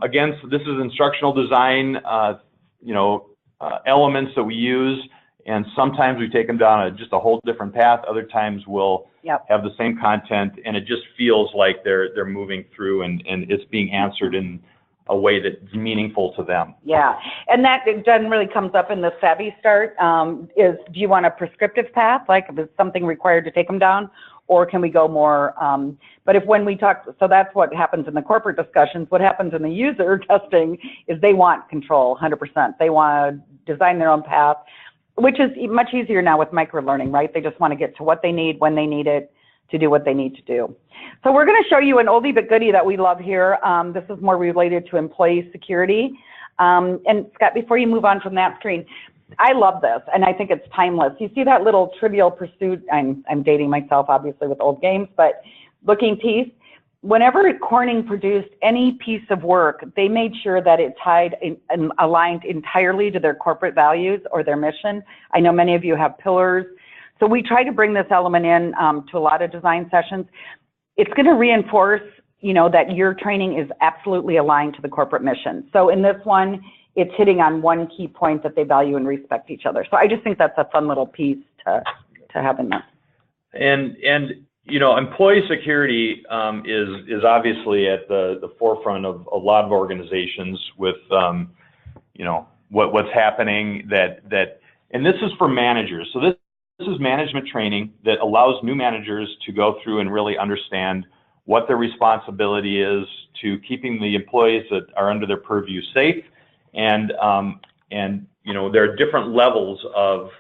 Speaker 4: again, so this is instructional design, elements that we use, and sometimes we take them down just a whole different path. Other times we'll have the same content, and it just feels like they're moving through and it's being answered in a way that's meaningful to them.
Speaker 1: Yeah, and that generally comes up in the Savvy Start. Do you want a prescriptive path, like if it's something required to take them down, or can we go more? But when we talk, so that's what happens in the corporate discussions. What happens in the user testing is they want control 100%. They want to design their own path, which is much easier now with micro-learning, right? They just want to get to what they need, when they need it, to do what they need to do. So we're going to show you an oldie but goodie that we love here. This is more related to employee security. And Scott, before you move on from that screen, I love this, and I think it's timeless. You see that little Trivial Pursuit, I'm dating myself, obviously, with old games, but looking piece. Whenever Corning produced any piece of work, they made sure that it tied and aligned entirely to their corporate values or their mission. I know many of you have pillars. So we try to bring this element in to a lot of design sessions. It's going to reinforce, that your training is absolutely aligned to the corporate mission. So in this one, it's hitting on one key point that they value and respect each other. So I just think that's a fun little piece to have in there.
Speaker 4: And employee security is obviously at the forefront of a lot of organizations with, what's happening and this is for managers. So this is management training that allows new managers to go through and really understand what their responsibility is to keeping the employees that are under their purview safe. And there are different levels of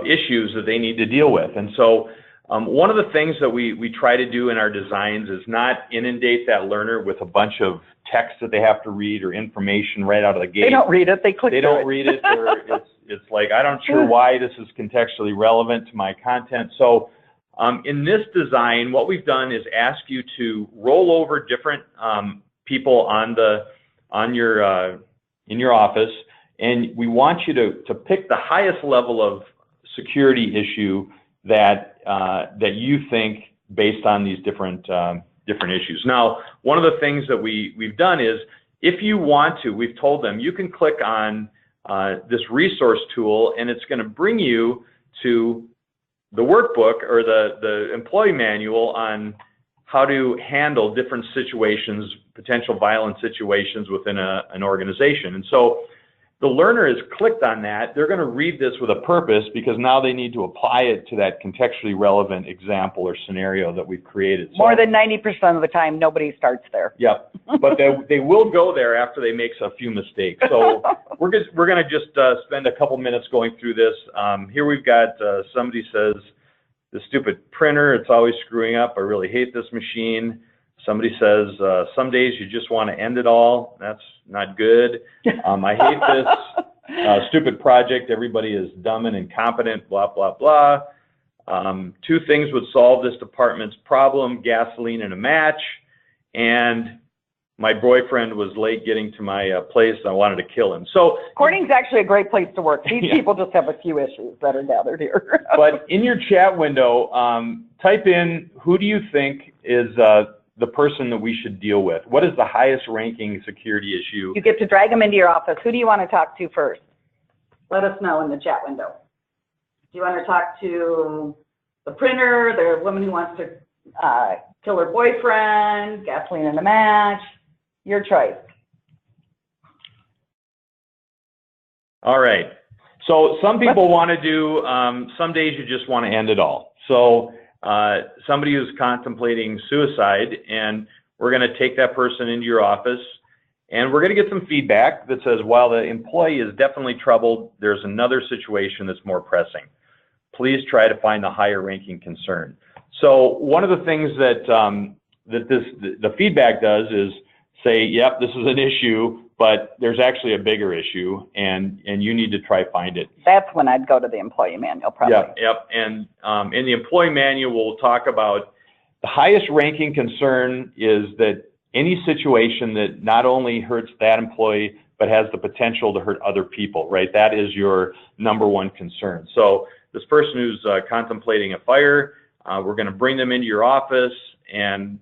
Speaker 4: issues that they need to deal with. And so one of the things that we try to do in our designs is not inundate that learner with a bunch of text that they have to read or information right out of the gate.
Speaker 1: They don't read it, they click
Speaker 4: They don't read it, or it's like, I'm not sure why this is contextually relevant to my content. So in this design, what we've done is ask you to roll over different people in your office, and we want you to pick the highest level of security issue that you think based on these different issues. Now, one of the things that we've done is, if you want to, we've told them you can click on this resource tool, and it's going to bring you to the workbook or the employee manual on how to handle different situations, potential violent situations within an organization. And so the learner has clicked on that. They're going to read this with a purpose, because now they need to apply it to that contextually relevant example or scenario that we've created. So,
Speaker 1: more than 90% of the time, nobody starts there.
Speaker 4: Yep, but they will go there after they make a few mistakes. So we're going to just spend a couple minutes going through this. Here we've got somebody says, the stupid printer, it's always screwing up. I really hate this machine. Somebody says, some days you just want to end it all. That's not good. I hate this stupid project. Everybody is dumb and incompetent, blah, blah, blah. 2 things would solve this department's problem: gasoline and a match. And my boyfriend was late getting to my place, and I wanted to kill him. So
Speaker 1: Corning's actually a great place to work. These people just have a few issues that are gathered here.
Speaker 4: But in your chat window, type in, who do you think is the person that we should deal with? What is the highest ranking security issue?
Speaker 1: You get to drag them into your office. Who do you want to talk to first? Let us know in the chat window. Do you want to talk to the printer, the woman who wants to kill her boyfriend, gasoline in a match? Your choice.
Speaker 4: All right. So some people want to do, some days you just want to end it all. So somebody who's contemplating suicide, and we're going to take that person into your office, and we're going to get some feedback that says, while the employee is definitely troubled, there's another situation that's more pressing. Please try to find the higher ranking concern. So one of the things that the feedback does is say, yep, this is an issue, but there's actually a bigger issue, and you need to try find it.
Speaker 1: That's when I'd go to the employee manual, probably.
Speaker 4: Yep. And in the employee manual, we'll talk about the highest ranking concern is that any situation that not only hurts that employee, but has the potential to hurt other people, right? That is your number one concern. So this person who's contemplating a fire, we're going to bring them into your office, and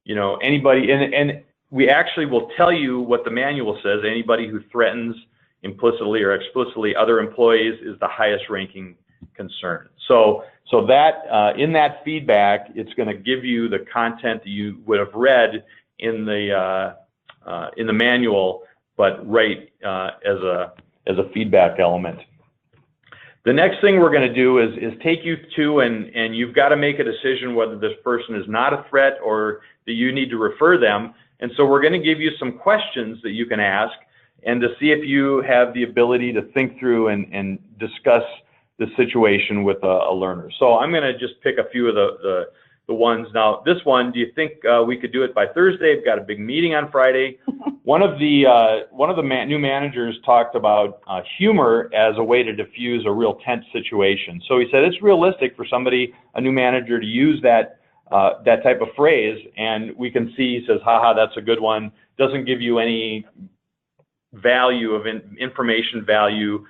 Speaker 4: anybody, and we actually will tell you what the manual says. Anybody who threatens implicitly or explicitly other employees is the highest ranking concern. So that in that feedback, it's going to give you the content that you would have read in the manual, but right as a feedback element. The next thing we're going to do is take you to, and you've got to make a decision whether this person is not a threat or that you need to refer them. And so we're going to give you some questions that you can ask, and to see if you have the ability to think through and discuss the situation with a learner. So I'm going to just pick a few of the ones. Now, this one, do you think we could do it by Thursday? I've got a big meeting on Friday. One of the new managers talked about humor as a way to diffuse a real tense situation. So he said it's realistic for somebody, a new manager, to use that type of phrase, and we can see, he says, haha, that's a good one. Doesn't give you any value of information value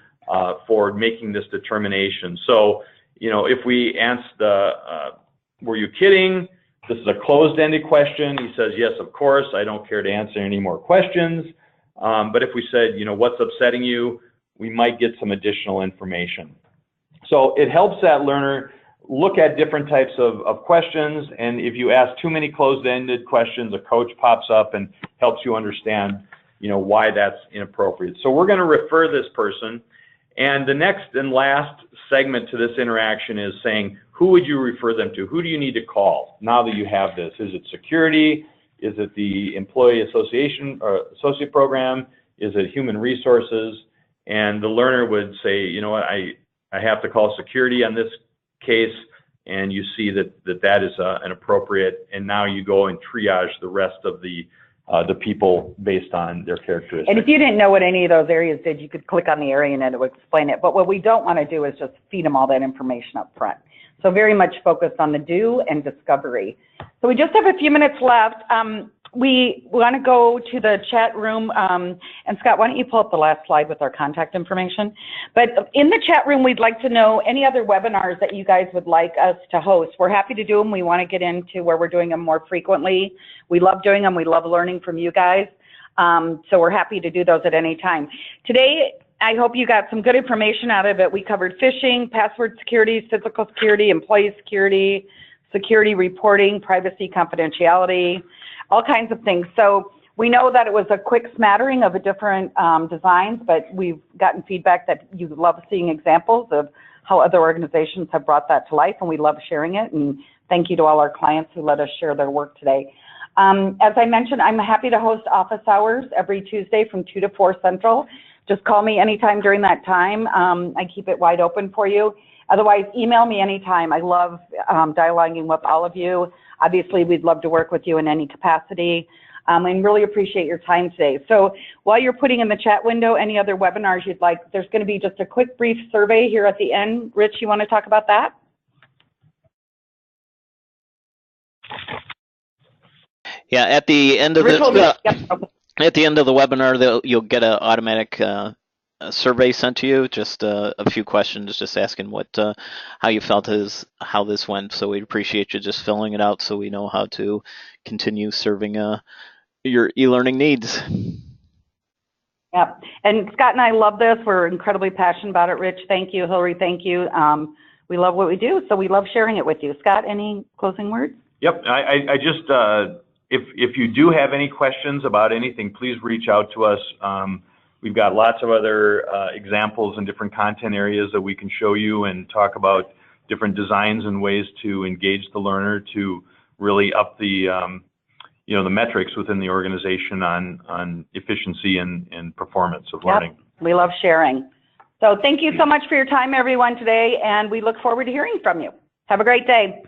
Speaker 4: for making this determination. So, if we answer were you kidding? This is a closed-ended question. He says, yes, of course. I don't care to answer any more questions. But if we said, what's upsetting you, we might get some additional information. So it helps that learner look at different types of questions. And if you ask too many closed-ended questions, a coach pops up and helps you understand, why that's inappropriate. So we're going to refer this person. And the next and last segment to this interaction is saying, who would you refer them to? Who do you need to call now that you have this? Is it security? Is it the employee association or associate program? Is it human resources? And the learner would say, you know what, I have to call security on this case, and you see that is an appropriate, and now you go and triage the rest of the people based on their characteristics.
Speaker 1: And if you didn't know what any of those areas did, you could click on the area and it would explain it. But what we don't want to do is just feed them all that information up front. So very much focused on the do and discovery. So we just have a few minutes left. We want to go to the chat room. And Scott, why don't you pull up the last slide with our contact information? But in the chat room, we'd like to know any other webinars that you guys would like us to host. We're happy to do them. We want to get into where we're doing them more frequently. We love doing them. We love learning from you guys. So we're happy to do those at any time. Today, I hope you got some good information out of it. We covered phishing, password security, physical security, employee security, security reporting, privacy, confidentiality, all kinds of things. So we know that it was a quick smattering of different designs, but we've gotten feedback that you love seeing examples of how other organizations have brought that to life, and we love sharing it. And thank you to all our clients who let us share their work today. As I mentioned, I'm happy to host office hours every Tuesday from 2 to 4 Central. Just call me anytime during that time. I keep it wide open for you. Otherwise, email me anytime. I love dialoguing with all of you. obviously we'd love to work with you in any capacity. And really appreciate your time today. So while you're putting in the chat window any other webinars you'd like, there's going to be just a quick brief survey here at the end. Rich, you want to talk about that?
Speaker 2: Yeah, at the end of at the end of the webinar, you'll get an automatic survey sent to you. Just a few questions, just asking how you felt how this went. So we'd appreciate you just filling it out so we know how to continue serving your e-learning needs.
Speaker 1: Yeah, and Scott and I love this. We're incredibly passionate about it. Rich, thank you. Hillary, thank you. We love what we do, so we love sharing it with you. Scott, any closing words?
Speaker 4: Yep, I just, if you do have any questions about anything, please reach out to us. We've got lots of other examples and different content areas that we can show you and talk about different designs and ways to engage the learner to really up the the metrics within the organization on efficiency and performance of learning.
Speaker 1: Yep. We love sharing. So thank you so much for your time, everyone, today, and we look forward to hearing from you. Have a great day.